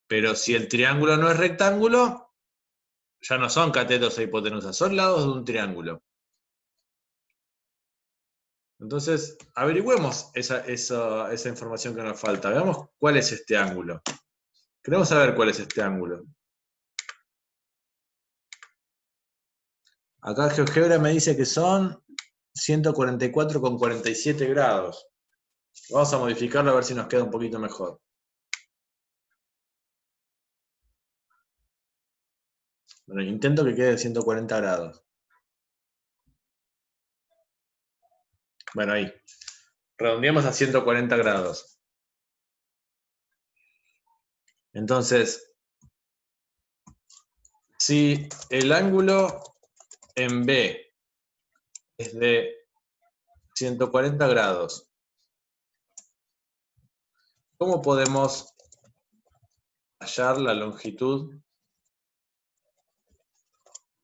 Pero si el triángulo no es rectángulo, ya no son catetos e hipotenusa, son lados de un triángulo. Entonces, averigüemos esa información que nos falta. Veamos cuál es este ángulo. Queremos saber cuál es este ángulo. Acá GeoGebra me dice que son 144,47 grados. Vamos a modificarlo a ver si nos queda un poquito mejor. Bueno, intento que quede 140 grados. Bueno, ahí. Redondeamos a 140 grados. Entonces, si el ángulo en B es de 140 grados, ¿cómo podemos hallar la longitud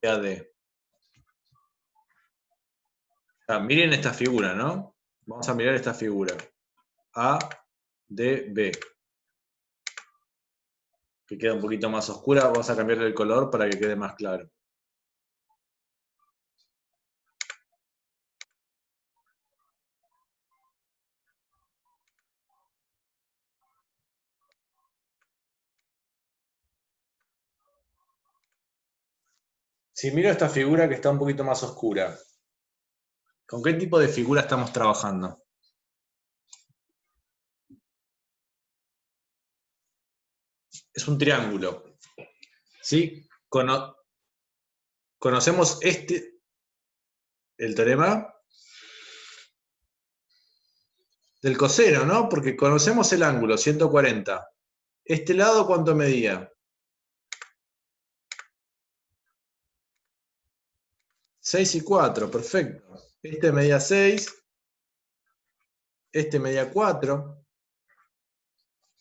de AD? Miren esta figura, ¿no? Vamos a mirar esta figura. ADB. Que queda un poquito más oscura, vamos a cambiarle el color para que quede más claro. Si miro esta figura que está un poquito más oscura, ¿con qué tipo de figura estamos trabajando? Es un triángulo. ¿Sí? Conocemos el teorema del coseno, ¿no? Porque conocemos el ángulo, 140. ¿Este lado cuánto medía? 6 y 4, perfecto. Este medía 6, este medía 4.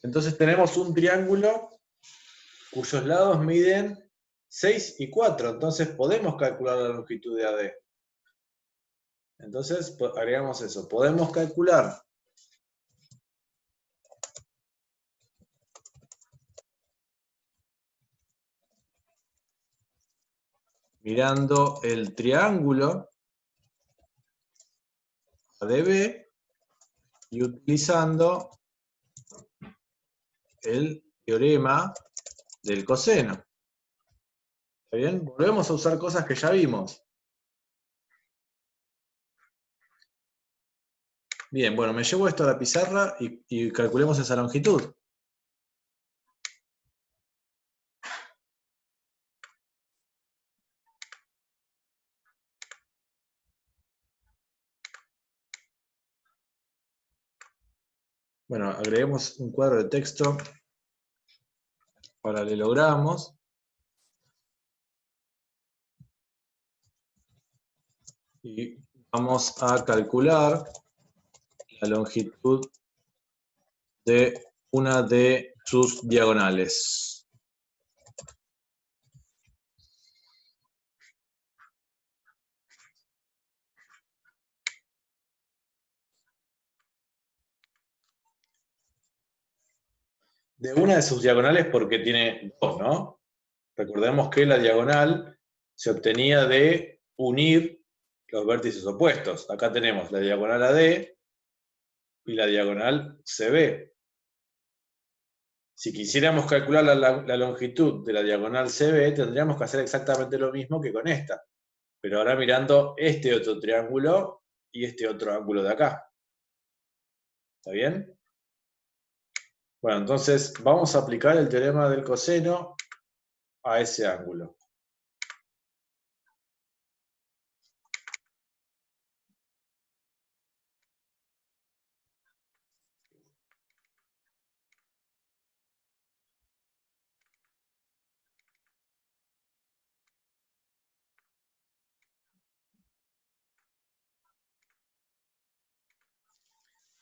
Entonces tenemos un triángulo cuyos lados miden 6 y 4. Entonces podemos calcular la longitud de AD. Entonces agregamos eso. Podemos calcular mirando el triángulo ADB y utilizando el teorema del coseno. ¿Está bien? Volvemos a usar cosas que ya vimos. Bien, bueno, me llevo esto a la pizarra y calculemos esa longitud. Bueno, agreguemos un cuadro de texto, paralelogramos. Y vamos a calcular la longitud de una de sus diagonales. De una de sus diagonales porque tiene dos, ¿no? Recordemos que la diagonal se obtenía de unir los vértices opuestos. Acá tenemos la diagonal AD y la diagonal CB. Si quisiéramos calcular la longitud de la diagonal CB, tendríamos que hacer exactamente lo mismo que con esta. Pero ahora mirando este otro triángulo y este otro ángulo de acá. ¿Está bien? Bueno, entonces vamos a aplicar el teorema del coseno a ese ángulo.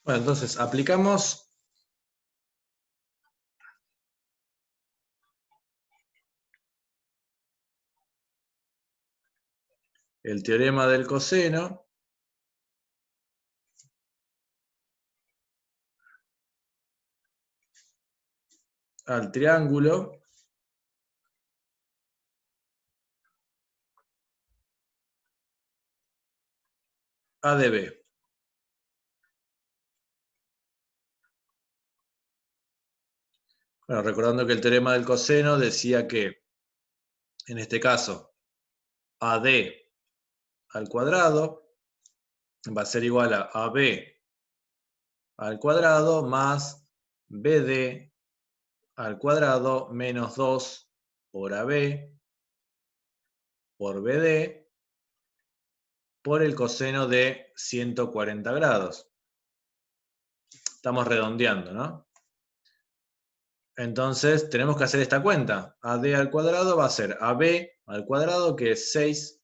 Bueno, entonces aplicamos el teorema del coseno al triángulo ADB. Bueno, recordando que el teorema del coseno decía que, en este caso, AD al cuadrado va a ser igual a AB al cuadrado más BD al cuadrado menos 2 por AB por BD por el coseno de 140 grados. Estamos redondeando, ¿no? Entonces tenemos que hacer esta cuenta. AD al cuadrado va a ser AB al cuadrado, que es 6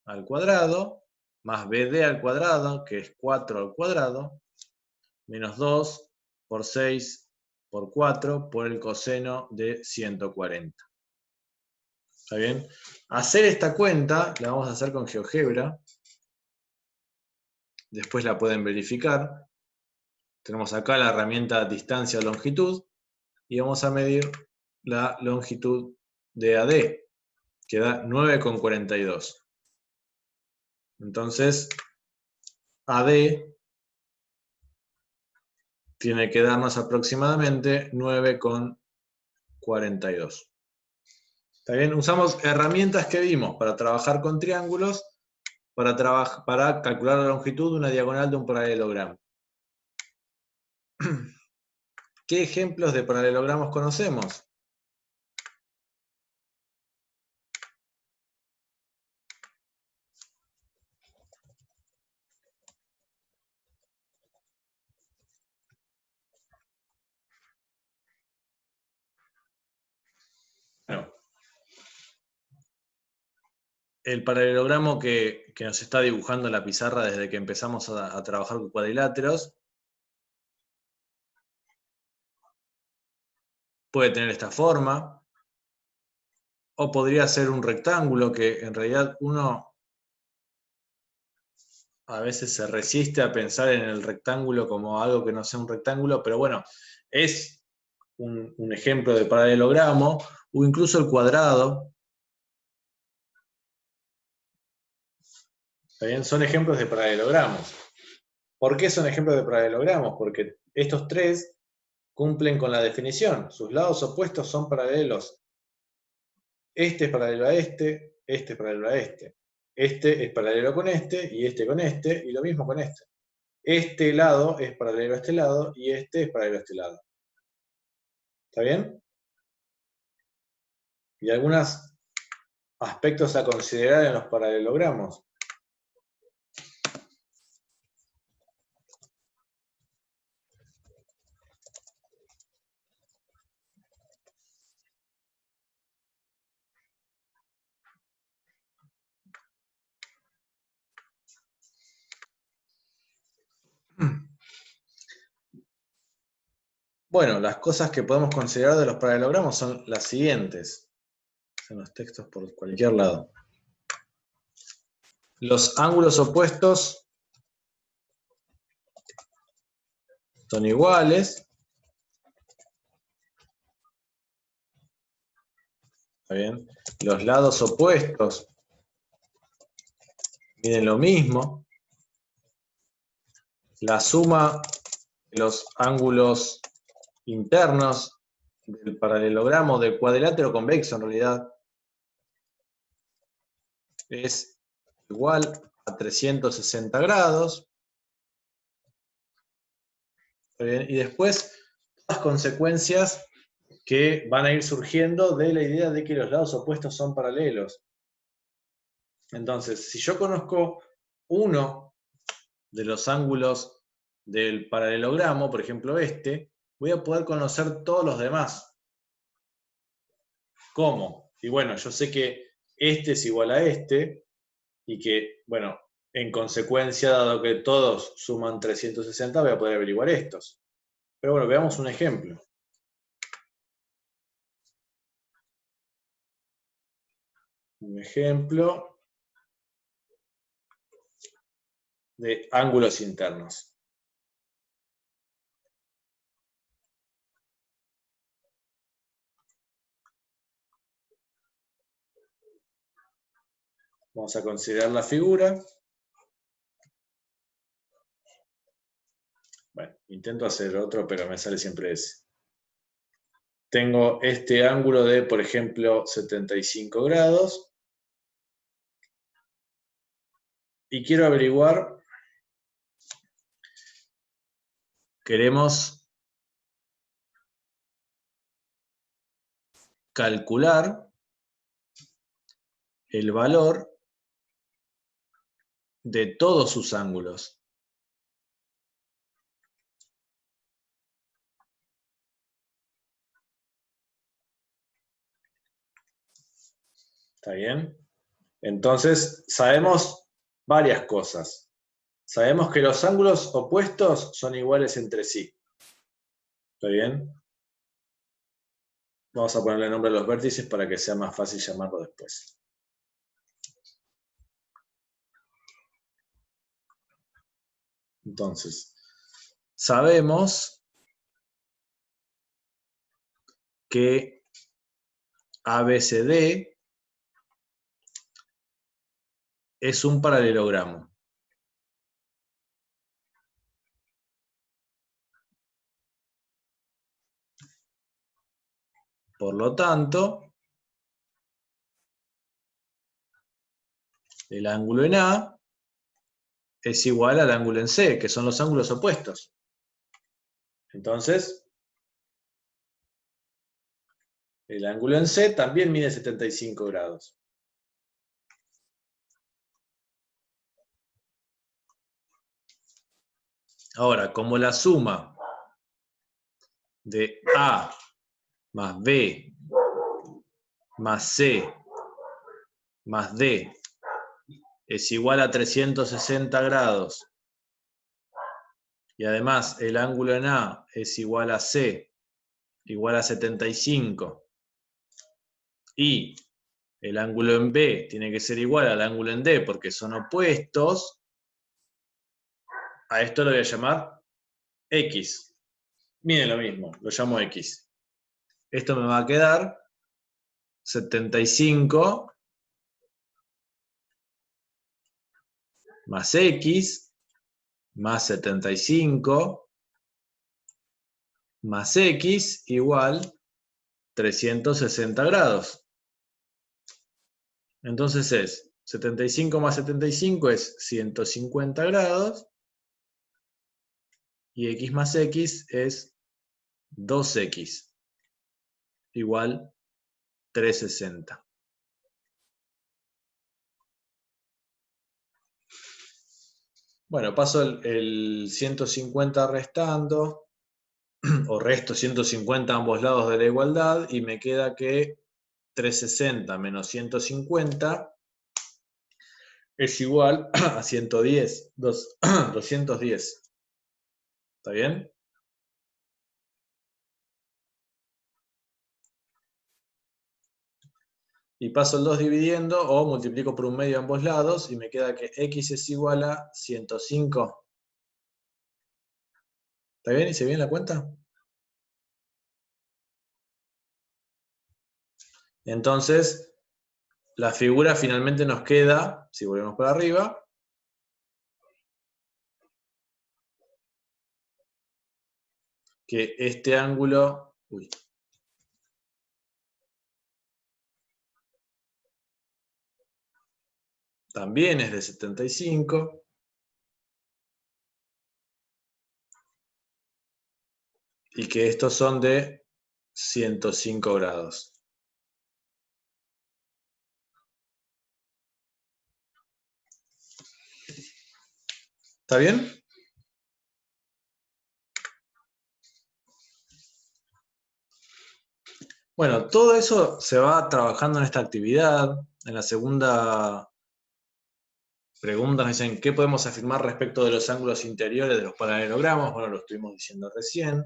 al cuadrado, más BD al cuadrado, que es 4 al cuadrado, menos 2 por 6 por 4 por el coseno de 140. ¿Está bien? Hacer esta cuenta la vamos a hacer con GeoGebra. Después la pueden verificar. Tenemos acá la herramienta distancia o longitud y vamos a medir la longitud de AD, que da 9,42. Entonces, AD tiene que darnos aproximadamente 9,42. ¿Está bien? Usamos herramientas que vimos para trabajar con triángulos, para calcular la longitud de una diagonal de un paralelogramo. ¿Qué ejemplos de paralelogramos conocemos? Bueno, el paralelogramo que nos está dibujando la pizarra desde que empezamos a trabajar con cuadriláteros puede tener esta forma, o podría ser un rectángulo que en realidad uno a veces se resiste a pensar en el rectángulo como algo que no sea un rectángulo, pero bueno, es un ejemplo de paralelogramo, o incluso el cuadrado. ¿Está bien? Son ejemplos de paralelogramos. ¿Por qué son ejemplos de paralelogramos? Porque estos tres cumplen con la definición. Sus lados opuestos son paralelos. Este es paralelo a este es paralelo a este. Este es paralelo con este, y lo mismo con este. Este lado es paralelo a este lado, y este es paralelo a este lado. ¿Está bien? Y algunos aspectos a considerar en los paralelogramos. Bueno, las cosas que podemos considerar de los paralelogramos son las siguientes. En los textos por cualquier lado. Los ángulos opuestos son iguales. ¿Está bien? Los lados opuestos miden lo mismo. La suma de los ángulos internos del paralelogramo del cuadrilátero convexo, en realidad, es igual a 360 grados. ¿Está bien? Y después, las consecuencias que van a ir surgiendo de la idea de que los lados opuestos son paralelos. Entonces, si yo conozco uno de los ángulos del paralelogramo, por ejemplo este, voy a poder conocer todos los demás. ¿Cómo? Y bueno, yo sé que este es igual a este, y que, bueno, en consecuencia, dado que todos suman 360, voy a poder averiguar estos. Pero bueno, veamos un ejemplo. Un ejemplo de ángulos internos. Vamos a considerar la figura. Bueno, intento hacer otro, pero me sale siempre ese. Tengo este ángulo de, por ejemplo, 75 grados. Y quiero averiguar, queremos calcular el valor de todos sus ángulos. ¿Está bien? Entonces, sabemos varias cosas. Sabemos que los ángulos opuestos son iguales entre sí. ¿Está bien? Vamos a ponerle nombre a los vértices para que sea más fácil llamarlo después. Entonces, sabemos que ABCD es un paralelogramo. Por lo tanto, el ángulo en A es igual al ángulo en C, que son los ángulos opuestos. Entonces, el ángulo en C también mide 75 grados. Ahora, como la suma de A más B más C más D es igual a 360 grados, y además el ángulo en A es igual a C, igual a 75, y el ángulo en B tiene que ser igual al ángulo en D porque son opuestos, a esto lo voy a llamar X. Miren lo mismo, lo llamo X. Esto me va a quedar 75 más X más 75 más X igual 360 grados. Entonces es 75 más 75 es 150 grados y X más X es 2X igual 360. Bueno, paso el 150 restando, o resto 150 a ambos lados de la igualdad, y me queda que 360 menos 150 es igual a 110, 210. ¿Está bien? Y paso el 2 dividiendo, o multiplico por un medio a ambos lados, y me queda que X es igual a 105. ¿Está bien? ¿Hice bien la cuenta? Entonces, la figura finalmente nos queda, si volvemos para arriba, que este ángulo, también es de 75, y que estos son de 105 grados. ¿Está bien? Bueno, todo eso se va trabajando en esta actividad. En la segunda pregunta nos dicen, ¿qué podemos afirmar respecto de los ángulos interiores de los paralelogramas? Bueno, lo estuvimos diciendo recién.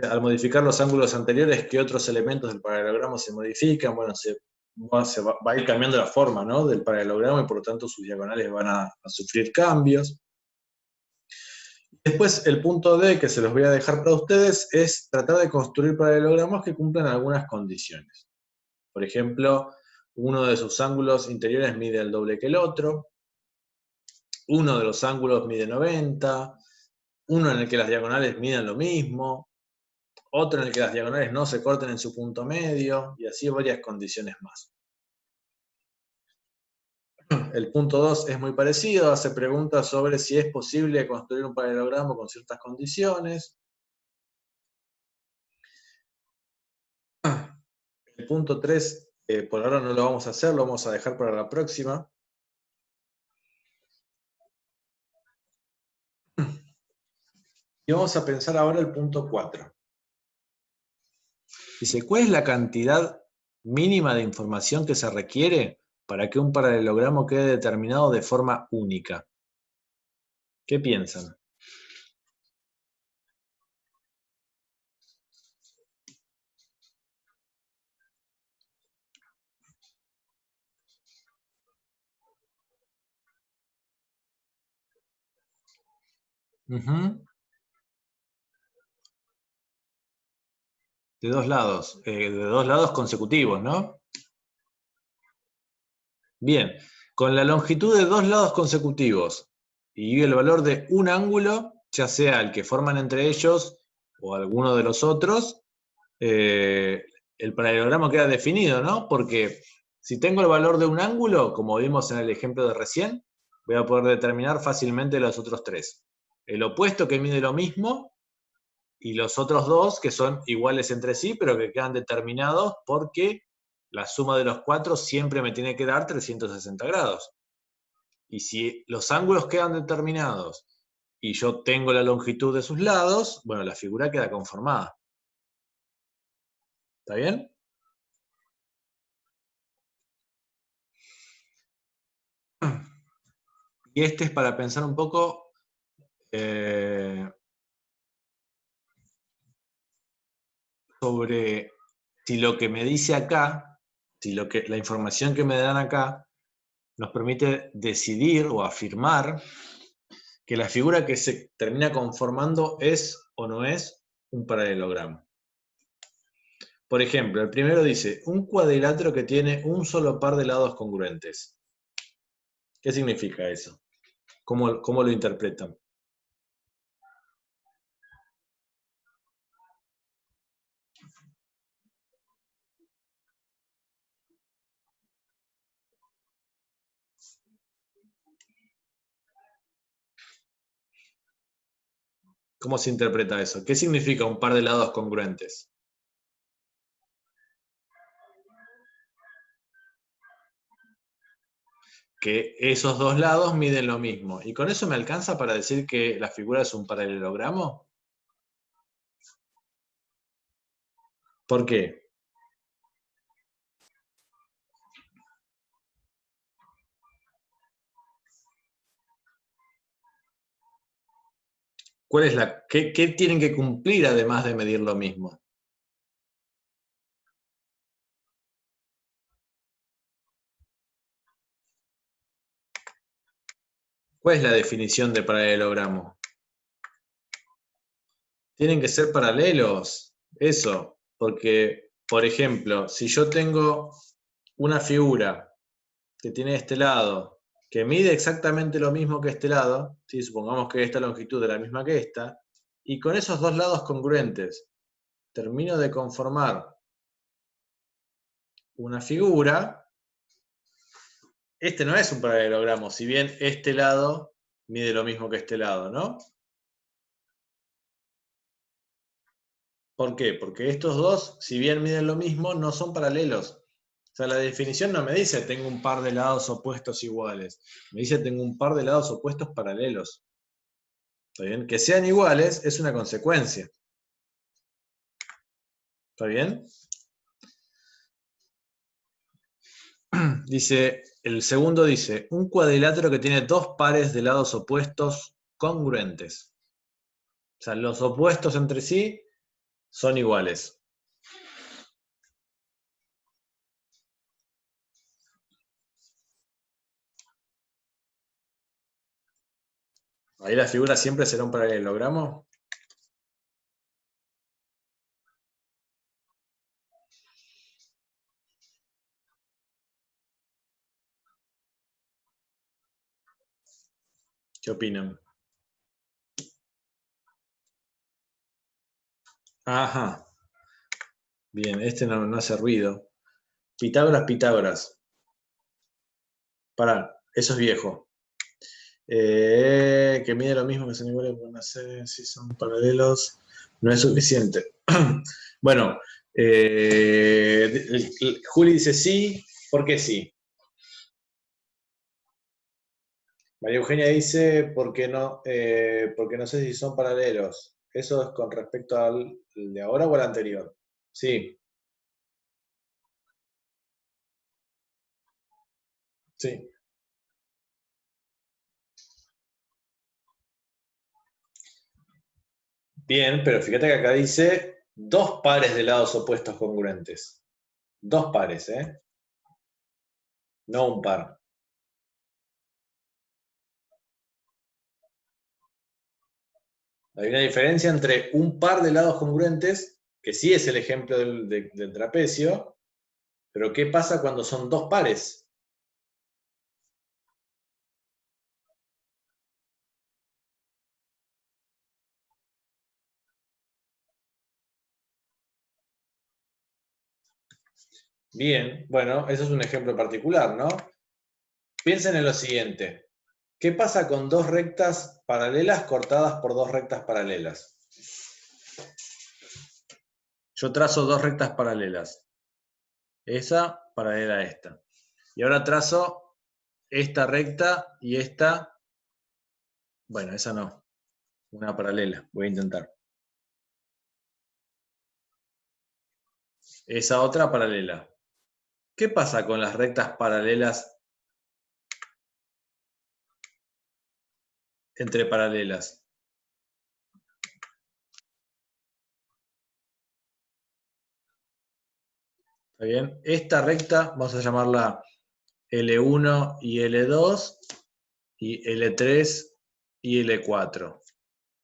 Al modificar los ángulos anteriores, ¿qué otros elementos del paralelogramo se modifican? Bueno, va a ir cambiando la forma, ¿no?, del paralelogramo, y por lo tanto sus diagonales van a sufrir cambios. Después, el punto D, que se los voy a dejar para ustedes, es tratar de construir paralelogramas que cumplan algunas condiciones. Por ejemplo, uno de sus ángulos interiores mide el doble que el otro, uno de los ángulos mide 90, uno en el que las diagonales miden lo mismo, otro en el que las diagonales no se corten en su punto medio, y así varias condiciones más. El punto 2 es muy parecido, hace preguntas sobre si es posible construir un paralelogramo con ciertas condiciones. El punto 3, por ahora no lo vamos a hacer, lo vamos a dejar para la próxima. Y vamos a pensar ahora el punto 4. Dice, ¿cuál es la cantidad mínima de información que se requiere para que un paralelogramo quede determinado de forma única? ¿Qué piensan? De dos lados consecutivos, ¿no? Bien, con la longitud de dos lados consecutivos y el valor de un ángulo, ya sea el que forman entre ellos o alguno de los otros, el paralelogramo queda definido, ¿no? Porque si tengo el valor de un ángulo, como vimos en el ejemplo de recién, voy a poder determinar fácilmente los otros tres. El opuesto, que mide lo mismo, y los otros dos que son iguales entre sí, pero que quedan determinados porque la suma de los cuatro siempre me tiene que dar 360 grados. Y si los ángulos quedan determinados y yo tengo la longitud de sus lados, bueno, la figura queda conformada. ¿Está bien? Y este es para pensar un poco sobre si lo que me dice acá, si la información que me dan acá nos permite decidir o afirmar que la figura que se termina conformando es o no es un paralelogramo. Por ejemplo, el primero dice, un cuadrilátero que tiene un solo par de lados congruentes. ¿Qué significa eso? ¿Cómo lo interpretan? ¿Cómo se interpreta eso? ¿Qué significa un par de lados congruentes? Que esos dos lados miden lo mismo. ¿Y con eso me alcanza para decir que la figura es un paralelogramo? ¿Por qué? ¿Qué tienen que cumplir además de medir lo mismo? ¿Cuál es la definición de paralelogramo? Tienen que ser paralelos, eso, porque, por ejemplo, si yo tengo una figura que tiene este lado, que mide exactamente lo mismo que este lado, ¿sí? Supongamos que esta longitud es la misma que esta, y con esos dos lados congruentes termino de conformar una figura, este no es un paralelogramo, si bien este lado mide lo mismo que este lado, ¿no? ¿Por qué? Porque estos dos, si bien miden lo mismo, no son paralelos. O sea, la definición no me dice tengo un par de lados opuestos iguales. Me dice tengo un par de lados opuestos paralelos. ¿Está bien? Que sean iguales es una consecuencia. ¿Está bien? Dice, el segundo dice, un cuadrilátero que tiene dos pares de lados opuestos congruentes. O sea, los opuestos entre sí son iguales. Ahí la figura siempre será un paralelogramo. ¿Qué opinan? Ajá. Bien, este no hace ruido. Pitágoras, Pitágoras. Pará, eso es viejo. Que mide lo mismo que son iguales, pero no sé si son paralelos. No es suficiente. Bueno, Juli dice sí, ¿por qué sí? María Eugenia dice, porque no sé si son paralelos. ¿Eso es con respecto al de ahora o al anterior? Sí, sí. Bien, pero fíjate que acá dice dos pares de lados opuestos congruentes. Dos pares, ¿eh? No un par. Hay una diferencia entre un par de lados congruentes, que sí es el ejemplo del trapecio, pero ¿qué pasa cuando son dos pares? Bien, bueno, eso es un ejemplo particular, ¿no? Piensen en lo siguiente. ¿Qué pasa con dos rectas paralelas cortadas por dos rectas paralelas? Yo trazo dos rectas paralelas. Esa paralela a esta. Y ahora trazo esta recta y esta. Bueno, esa no. Una paralela. Voy a intentar. Esa otra paralela. ¿Qué pasa con las rectas paralelas entre paralelas. ¿Está bien? Esta recta vamos a llamarla L1 y L2 y L3 y L4.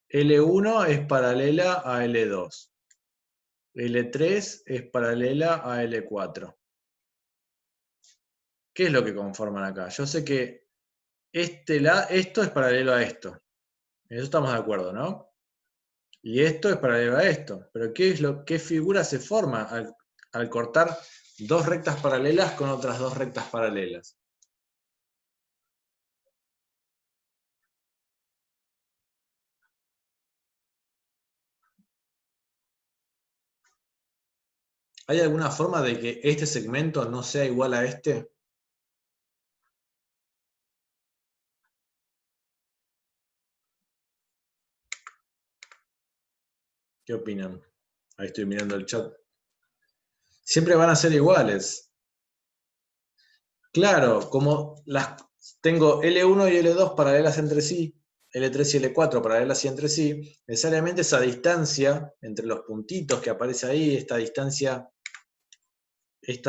L1 es paralela a L2. L3 es paralela a L4. ¿Qué es lo que conforman acá? Yo sé que esto es paralelo a esto. En eso estamos de acuerdo, ¿no? Y esto es paralelo a esto. Pero ¿qué figura se forma al cortar dos rectas paralelas con otras dos rectas paralelas? ¿Hay alguna forma de que este segmento no sea igual a este? ¿Qué opinan? Ahí estoy mirando el chat. Siempre van a ser iguales. Claro, como tengo L1 y L2 paralelas entre sí, L3 y L4 paralelas entre sí, necesariamente esa distancia entre los puntitos que aparece ahí, estas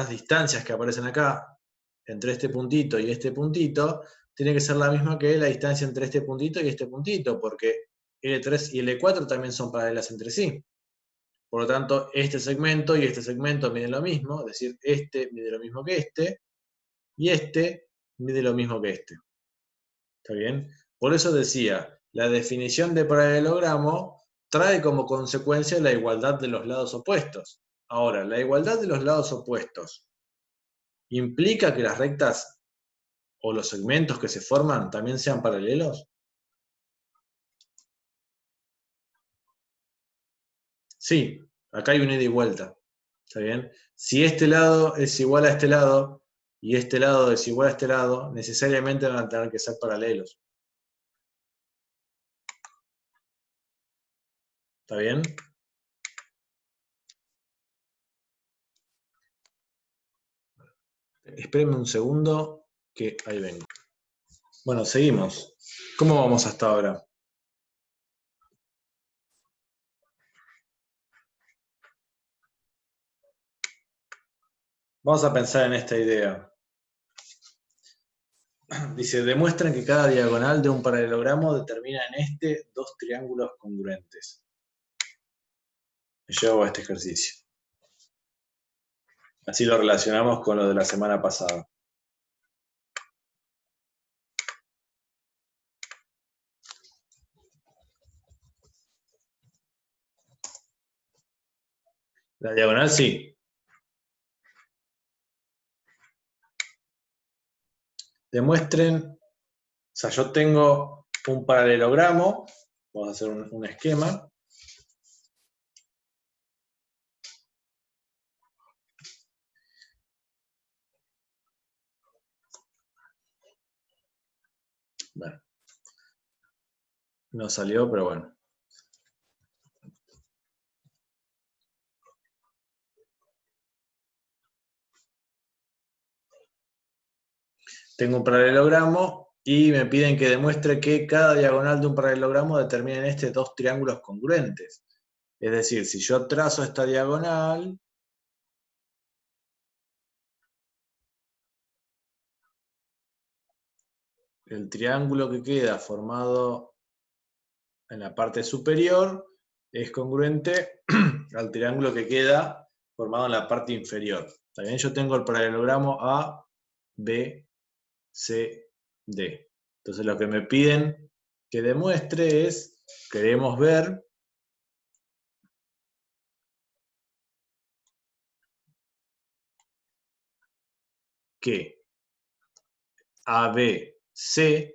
distancias que aparecen acá, entre este puntito y este puntito, tiene que ser la misma que la distancia entre este puntito y este puntito, porque L3 y L4 también son paralelas entre sí. Por lo tanto, este segmento y este segmento miden lo mismo, es decir, este mide lo mismo que este, y este mide lo mismo que este. ¿Está bien? Por eso decía, la definición de paralelogramo trae como consecuencia la igualdad de los lados opuestos. Ahora, la igualdad de los lados opuestos implica que las rectas o los segmentos que se forman también sean paralelos. Sí, acá hay un ida y vuelta. ¿Está bien? Si este lado es igual a este lado y este lado es igual a este lado, necesariamente van a tener que ser paralelos. ¿Está bien? Espérenme un segundo, que ahí vengo. Bueno, seguimos. ¿Cómo vamos hasta ahora? Vamos a pensar en esta idea. Dice, demuestran que cada diagonal de un paralelogramo determina en este dos triángulos congruentes. Me llevo a este ejercicio. Así lo relacionamos con lo de la semana pasada. La diagonal sí. Demuestren, o sea, yo tengo un paralelogramo, vamos a hacer un esquema. Bueno, no salió, pero bueno. Tengo un paralelogramo y me piden que demuestre que cada diagonal de un paralelogramo determina en este dos triángulos congruentes. Es decir, si yo trazo esta diagonal, el triángulo que queda formado en la parte superior es congruente al triángulo que queda formado en la parte inferior. También yo tengo el paralelogramo A, B, C, D. Entonces lo que me piden que demuestre es, queremos ver que ABC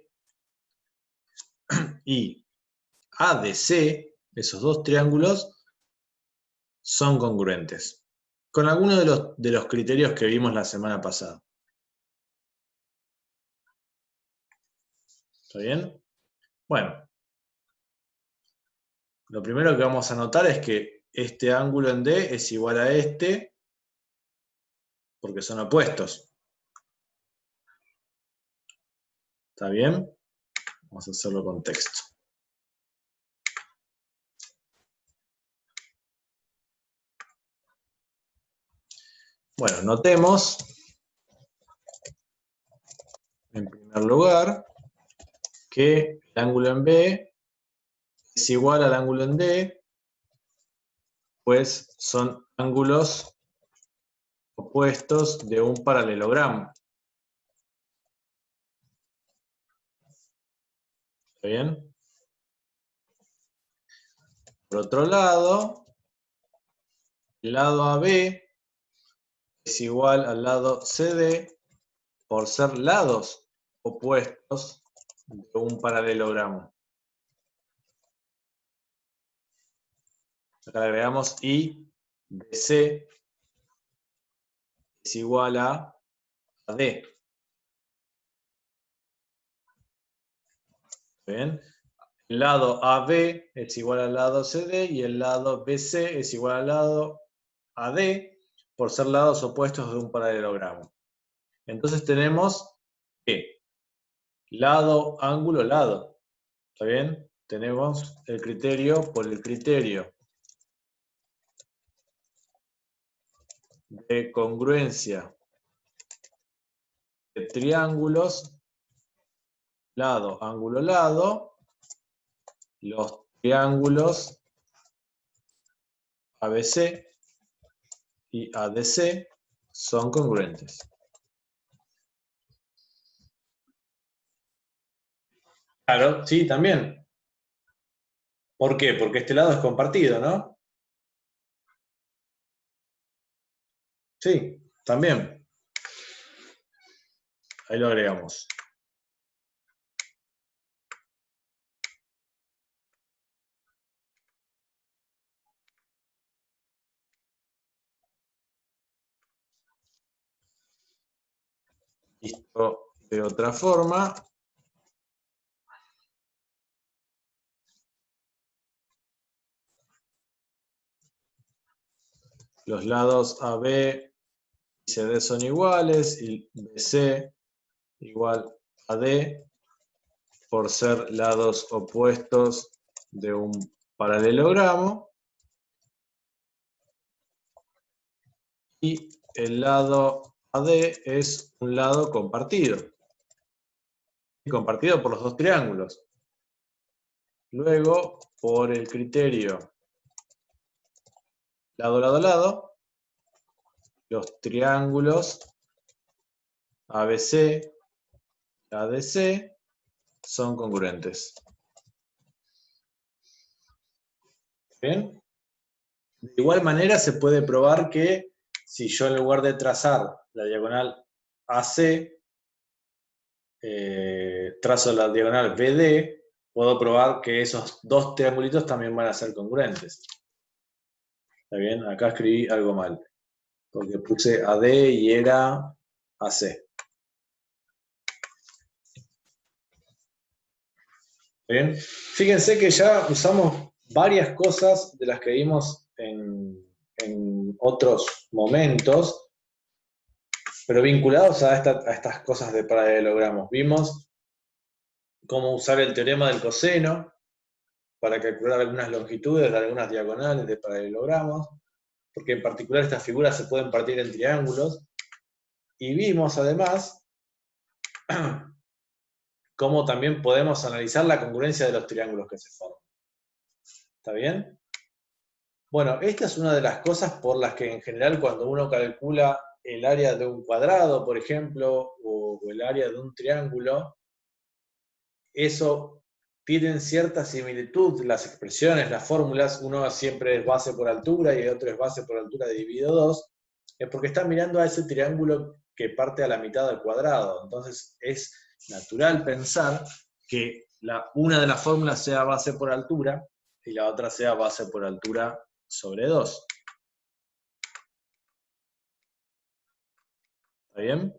y ADC, esos dos triángulos, son congruentes. Con algunos de los criterios que vimos la semana pasada. ¿Está bien? Bueno, lo primero que vamos a notar es que este ángulo en D es igual a este, porque son opuestos. ¿Está bien? Vamos a hacerlo con texto. Bueno, notemos, en primer lugar, que el ángulo en B es igual al ángulo en D, pues son ángulos opuestos de un paralelogramo. ¿Está bien? Por otro lado, el lado AB es igual al lado CD por ser lados opuestos de un paralelogramo. Acá le agregamos I de C es igual a D. ¿Bien? El lado AB es igual al lado CD y el lado BC es igual al lado AD por ser lados opuestos de un paralelogramo. Entonces tenemos que lado, ángulo, lado. ¿Está bien? Tenemos el criterio por el criterio de congruencia de triángulos, lado, ángulo, lado. Los triángulos ABC y ADC son congruentes. Claro, sí, también. ¿Por qué? Porque este lado es compartido, ¿no? Sí, también. Ahí lo agregamos. Listo. De otra forma, los lados AB y CD son iguales y BC igual a D por ser lados opuestos de un paralelogramo. Y el lado AD es un lado compartido. Compartido por los dos triángulos. Luego, por el criterio lado, lado, lado, los triángulos ABC y ADC son congruentes. ¿Bien? De igual manera se puede probar que si yo en lugar de trazar la diagonal AC, trazo la diagonal BD, puedo probar que esos dos triangulitos también van a ser congruentes. ¿Está bien? Acá escribí algo mal, porque puse AD y era AC. ¿Bien? Fíjense que ya usamos varias cosas de las que vimos en otros momentos, pero vinculados a estas cosas de paralelogramos. Vimos cómo usar el teorema del coseno para calcular algunas longitudes de algunas diagonales de paralelogramos, porque en particular estas figuras se pueden partir en triángulos. Y vimos además cómo también podemos analizar la congruencia de los triángulos que se forman. ¿Está bien? Bueno, esta es una de las cosas por las que en general cuando uno calcula el área de un cuadrado, por ejemplo, o el área de un triángulo, eso tienen cierta similitud, las expresiones, las fórmulas, uno siempre es base por altura y el otro es base por altura dividido 2, es porque están mirando a ese triángulo que parte a la mitad del cuadrado. Entonces es natural pensar que una de las fórmulas sea base por altura y la otra sea base por altura sobre 2. ¿Está bien?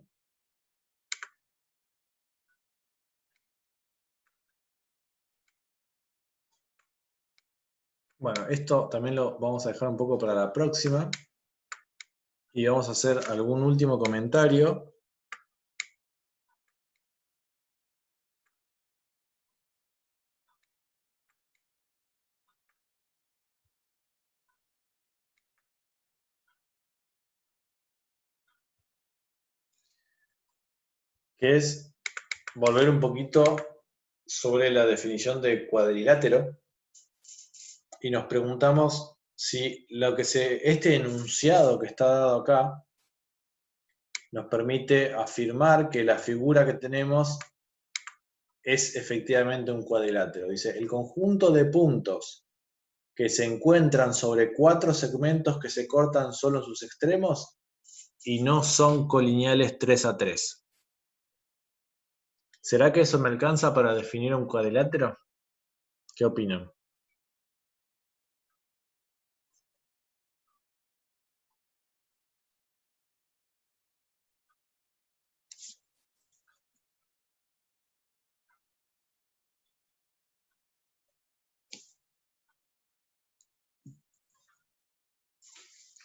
Bueno, esto también lo vamos a dejar un poco para la próxima. Y vamos a hacer algún último comentario. que es volver un poquito sobre la definición de cuadrilátero y nos preguntamos si este enunciado que está dado acá nos permite afirmar que la figura que tenemos es efectivamente un cuadrilátero. Dice, el conjunto de puntos que se encuentran sobre 4 segmentos que se cortan solo en sus extremos y no son colineales 3 a 3. ¿Será que eso me alcanza para definir un cuadrilátero? ¿Qué opinan?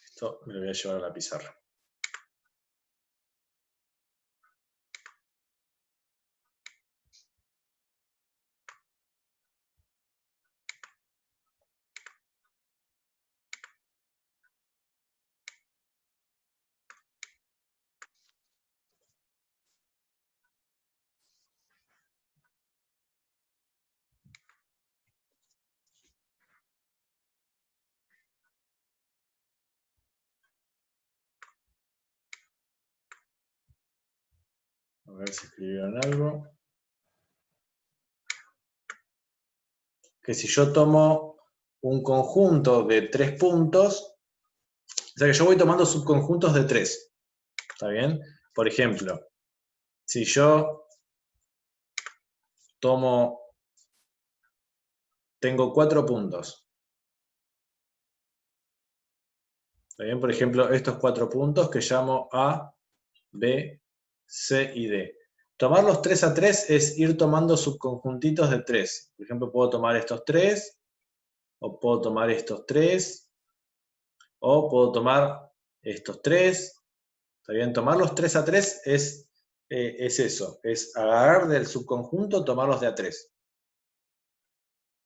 Esto me lo voy a llevar a la pizarra. A ver si escribieron algo. Que si yo tomo un conjunto de 3 puntos, o sea que yo voy tomando subconjuntos de 3. ¿Está bien? Por ejemplo, si yo tengo 4 puntos. ¿Está bien? Por ejemplo, estos 4 puntos que llamo A, B, C y D. Tomar los 3 a 3 es ir tomando subconjuntitos de 3. Por ejemplo, puedo tomar estos 3, o puedo tomar estos 3, o puedo tomar estos 3. ¿Está bien? Tomar los 3 a 3 es eso, es agarrar del subconjunto, tomarlos de a 3.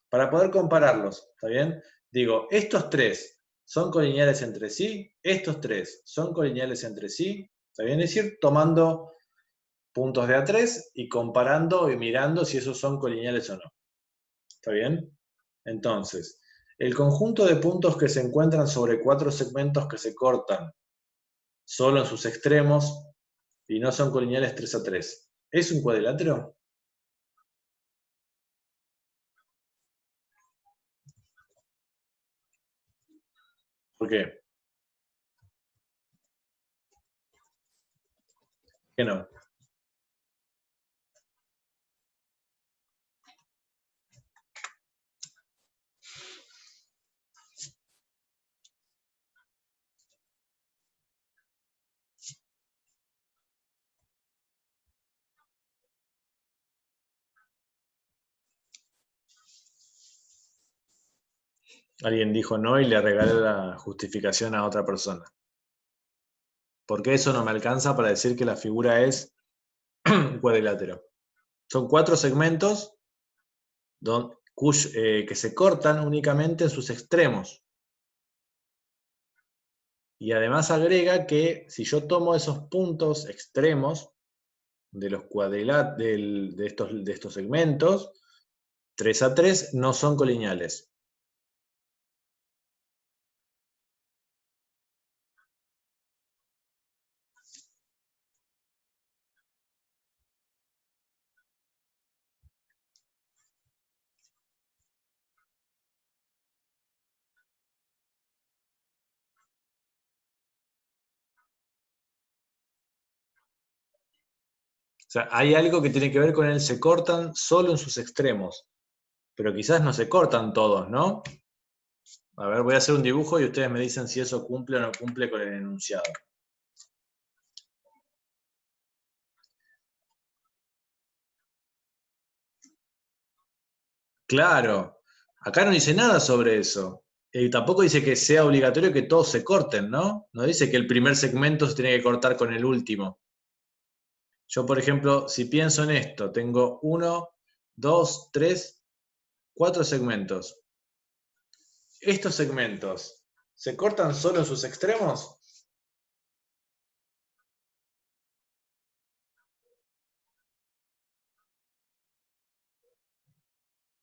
Para poder compararlos, ¿está bien? Digo, estos 3 son colineales entre sí, estos 3 son colineales entre sí, ¿está bien? Es decir, tomando puntos de a 3 y comparando y mirando si esos son colineales o no. ¿Está bien? Entonces, el conjunto de puntos que se encuentran sobre 4 segmentos que se cortan solo en sus extremos y no son colineales 3 a 3, ¿es un cuadrilátero? ¿Por qué? ¿Qué no? Alguien dijo no y le regalé la justificación a otra persona. Porque eso no me alcanza para decir que la figura es un cuadrilátero. Son 4 segmentos que se cortan únicamente en sus extremos. Y además agrega que si yo tomo esos puntos extremos de los de estos segmentos, 3 a 3 no son colineales. O sea, hay algo que tiene que ver con el se cortan solo en sus extremos, pero quizás no se cortan todos, ¿no? A ver, voy a hacer un dibujo y ustedes me dicen si eso cumple o no cumple con el enunciado. Claro, acá no dice nada sobre eso. Y tampoco dice que sea obligatorio que todos se corten, ¿no? No dice que el primer segmento se tiene que cortar con el último. Yo, por ejemplo, si pienso en esto, tengo 1, 2, 3, 4 segmentos. ¿Estos segmentos se cortan solo en sus extremos?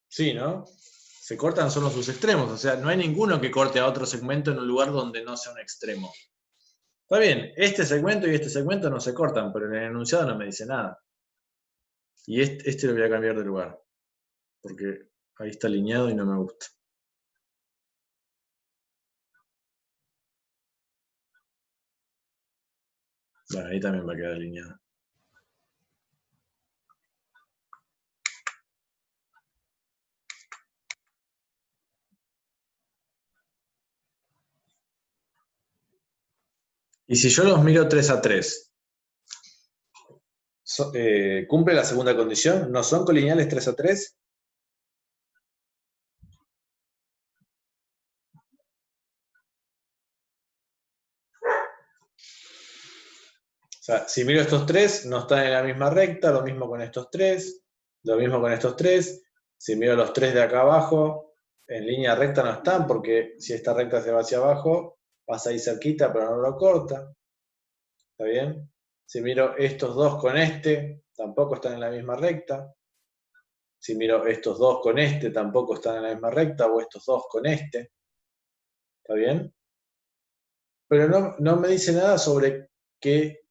Sí, ¿no? Se cortan solo sus extremos, o sea, no hay ninguno que corte a otro segmento en un lugar donde no sea un extremo. Está bien, este segmento y este segmento no se cortan, pero en el enunciado no me dice nada. Y este lo voy a cambiar de lugar, porque ahí está alineado y no me gusta. Bueno, ahí también va a quedar alineado. Y si yo los miro 3 a 3, ¿cumple la segunda condición? ¿No son colineales 3 a 3? O sea, si miro estos tres, no están en la misma recta, lo mismo con estos tres, lo mismo con estos tres. Si miro los tres de acá abajo, en línea recta no están, porque si esta recta se va hacia abajo, pasa ahí cerquita, pero no lo corta. ¿Está bien? Si miro estos dos con este, tampoco están en la misma recta. Si miro estos dos con este, tampoco están en la misma recta, o estos dos con este. ¿Está bien? Pero no me dice nada sobre que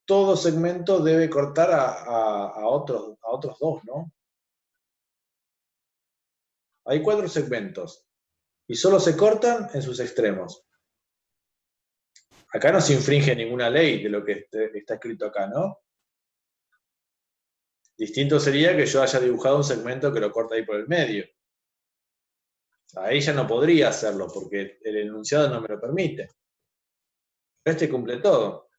todo segmento debe cortar a otros dos, ¿no? Hay 4 segmentos y solo se cortan en sus extremos. Acá no se infringe ninguna ley de lo que está escrito acá, ¿no? Distinto sería que yo haya dibujado un segmento que lo corta ahí por el medio. Ahí ya no podría hacerlo porque el enunciado no me lo permite. Pero este cumple todo.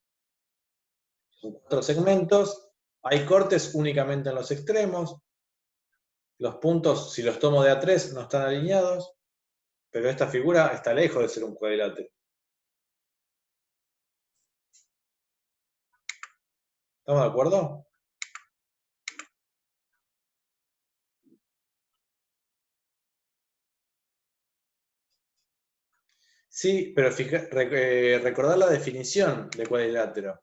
Son 4 segmentos, hay cortes únicamente en los extremos, los puntos, si los tomo de A3, no están alineados, pero esta figura está lejos de ser un cuadrilátero. ¿Estamos de acuerdo? Sí, pero recordar la definición de cuadrilátero.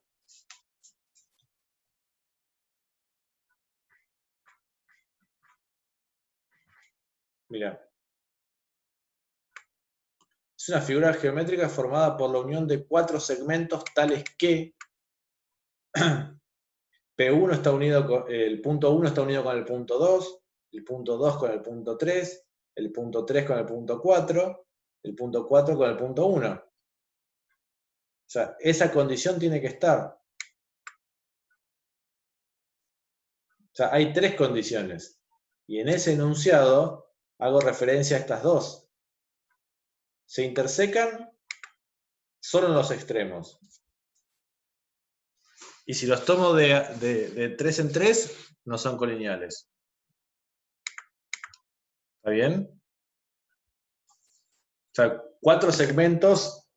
Mira. Es una figura geométrica formada por la unión de 4 segmentos tales que P1 está unido con, el punto 1 está unido con el punto 2, el punto 2 con el punto 3, el punto 3 con el punto 4, el punto 4 con el punto 1. O sea, esa condición tiene que estar. O sea, hay 3 condiciones. Y en ese enunciado hago referencia a estas 2. Se intersecan solo en los extremos. Y si los tomo de 3 en 3, no son colineales. ¿Está bien? O sea, 4 segmentos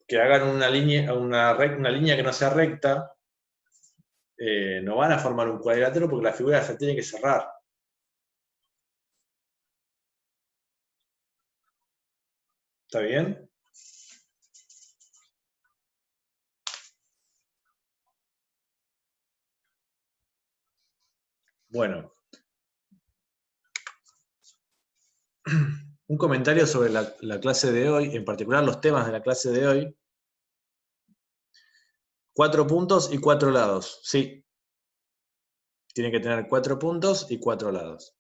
que hagan una línea que no sea recta, no van a formar un cuadrilátero porque la figura se tiene que cerrar. ¿Está bien? Bueno. Un comentario sobre la clase de hoy, en particular los temas de la clase de hoy. 4 puntos y 4 lados. Sí. Tiene que tener 4 puntos y 4 lados.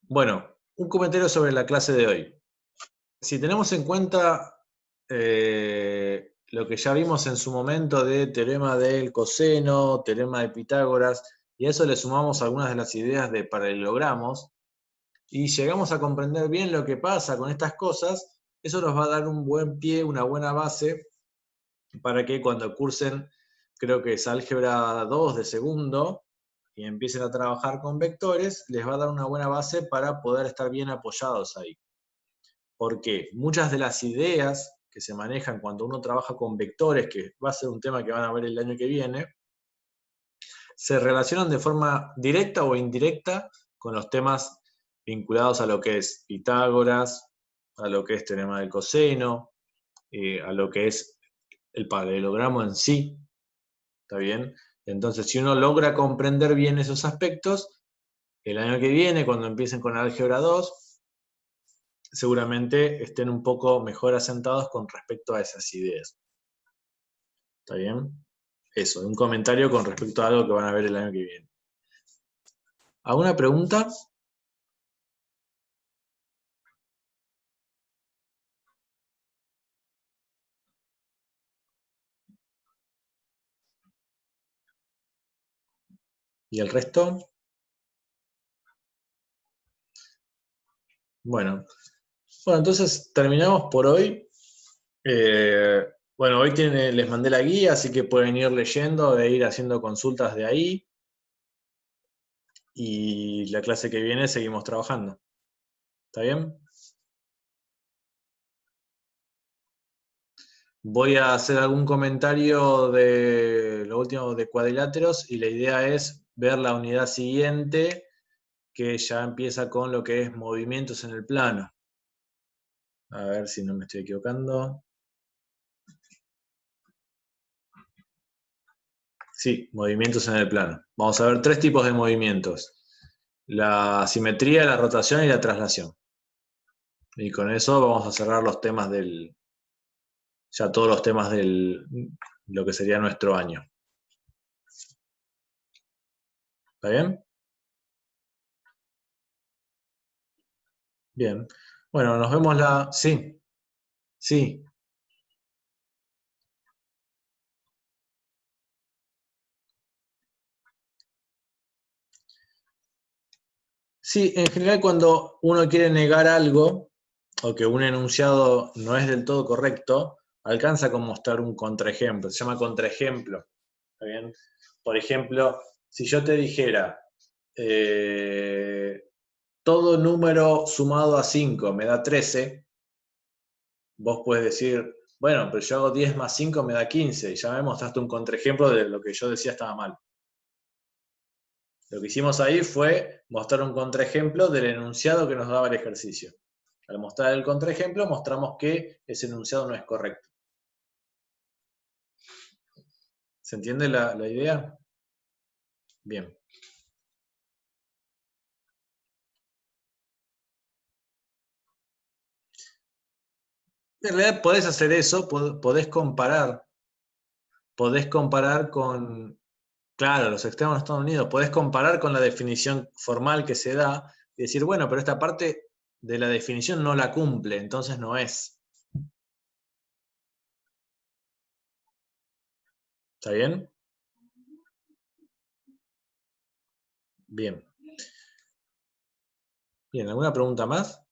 Bueno, un comentario sobre la clase de hoy. Si tenemos en cuenta lo que ya vimos en su momento de teorema del coseno, teorema de Pitágoras, y a eso le sumamos algunas de las ideas de paralelogramos, y llegamos a comprender bien lo que pasa con estas cosas, eso nos va a dar un buen pie, una buena base, para que cuando cursen, creo que es álgebra 2 de segundo, y empiecen a trabajar con vectores, les va a dar una buena base para poder estar bien apoyados ahí. Porque muchas de las ideas que se manejan cuando uno trabaja con vectores, que va a ser un tema que van a ver el año que viene, se relacionan de forma directa o indirecta con los temas vinculados a lo que es Pitágoras, a lo que es teorema del coseno, a lo que es el paralelogramo en sí, ¿está bien? Entonces, si uno logra comprender bien esos aspectos, el año que viene, cuando empiecen con álgebra 2, seguramente estén un poco mejor asentados con respecto a esas ideas. ¿Está bien? Eso, un comentario con respecto a algo que van a ver el año que viene. ¿Alguna pregunta? ¿Y el resto? Bueno, entonces terminamos por hoy. Bueno, hoy les mandé la guía, así que pueden ir leyendo e ir haciendo consultas de ahí. Y la clase que viene seguimos trabajando. ¿Está bien? Voy a hacer algún comentario de lo último de cuadriláteros y la idea es ver la unidad siguiente, que ya empieza con lo que es movimientos en el plano. A ver si no me estoy equivocando. Sí, movimientos en el plano. Vamos a ver 3 tipos de movimientos. La simetría, la rotación y la traslación. Y con eso vamos a cerrar los temas ya todos los temas lo que sería nuestro año. ¿Está bien? Bien. Bueno, nos vemos Sí, sí. Sí, en general cuando uno quiere negar algo, o que un enunciado no es del todo correcto, alcanza con mostrar un contraejemplo. Se llama contraejemplo. ¿Está bien? Por ejemplo, si yo te dijera, todo número sumado a 5 me da 13, vos puedes decir, bueno, pero yo hago 10 más 5 me da 15, y ya me mostraste un contraejemplo de lo que yo decía estaba mal. Lo que hicimos ahí fue mostrar un contraejemplo del enunciado que nos daba el ejercicio. Al mostrar el contraejemplo, mostramos que ese enunciado no es correcto. ¿Se entiende la idea? Bien. En realidad podés hacer eso, podés comparar con, claro, los extremos de Estados Unidos, podés comparar con la definición formal que se da y decir, bueno, pero esta parte de la definición no la cumple, entonces no es. ¿Está bien? Bien. Bien, ¿alguna pregunta más?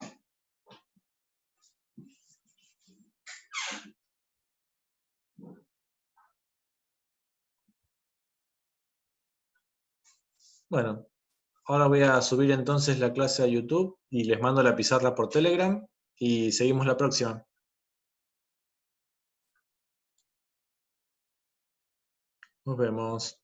Bueno, ahora voy a subir entonces la clase a YouTube y les mando la pizarra por Telegram y seguimos la próxima. Nos vemos.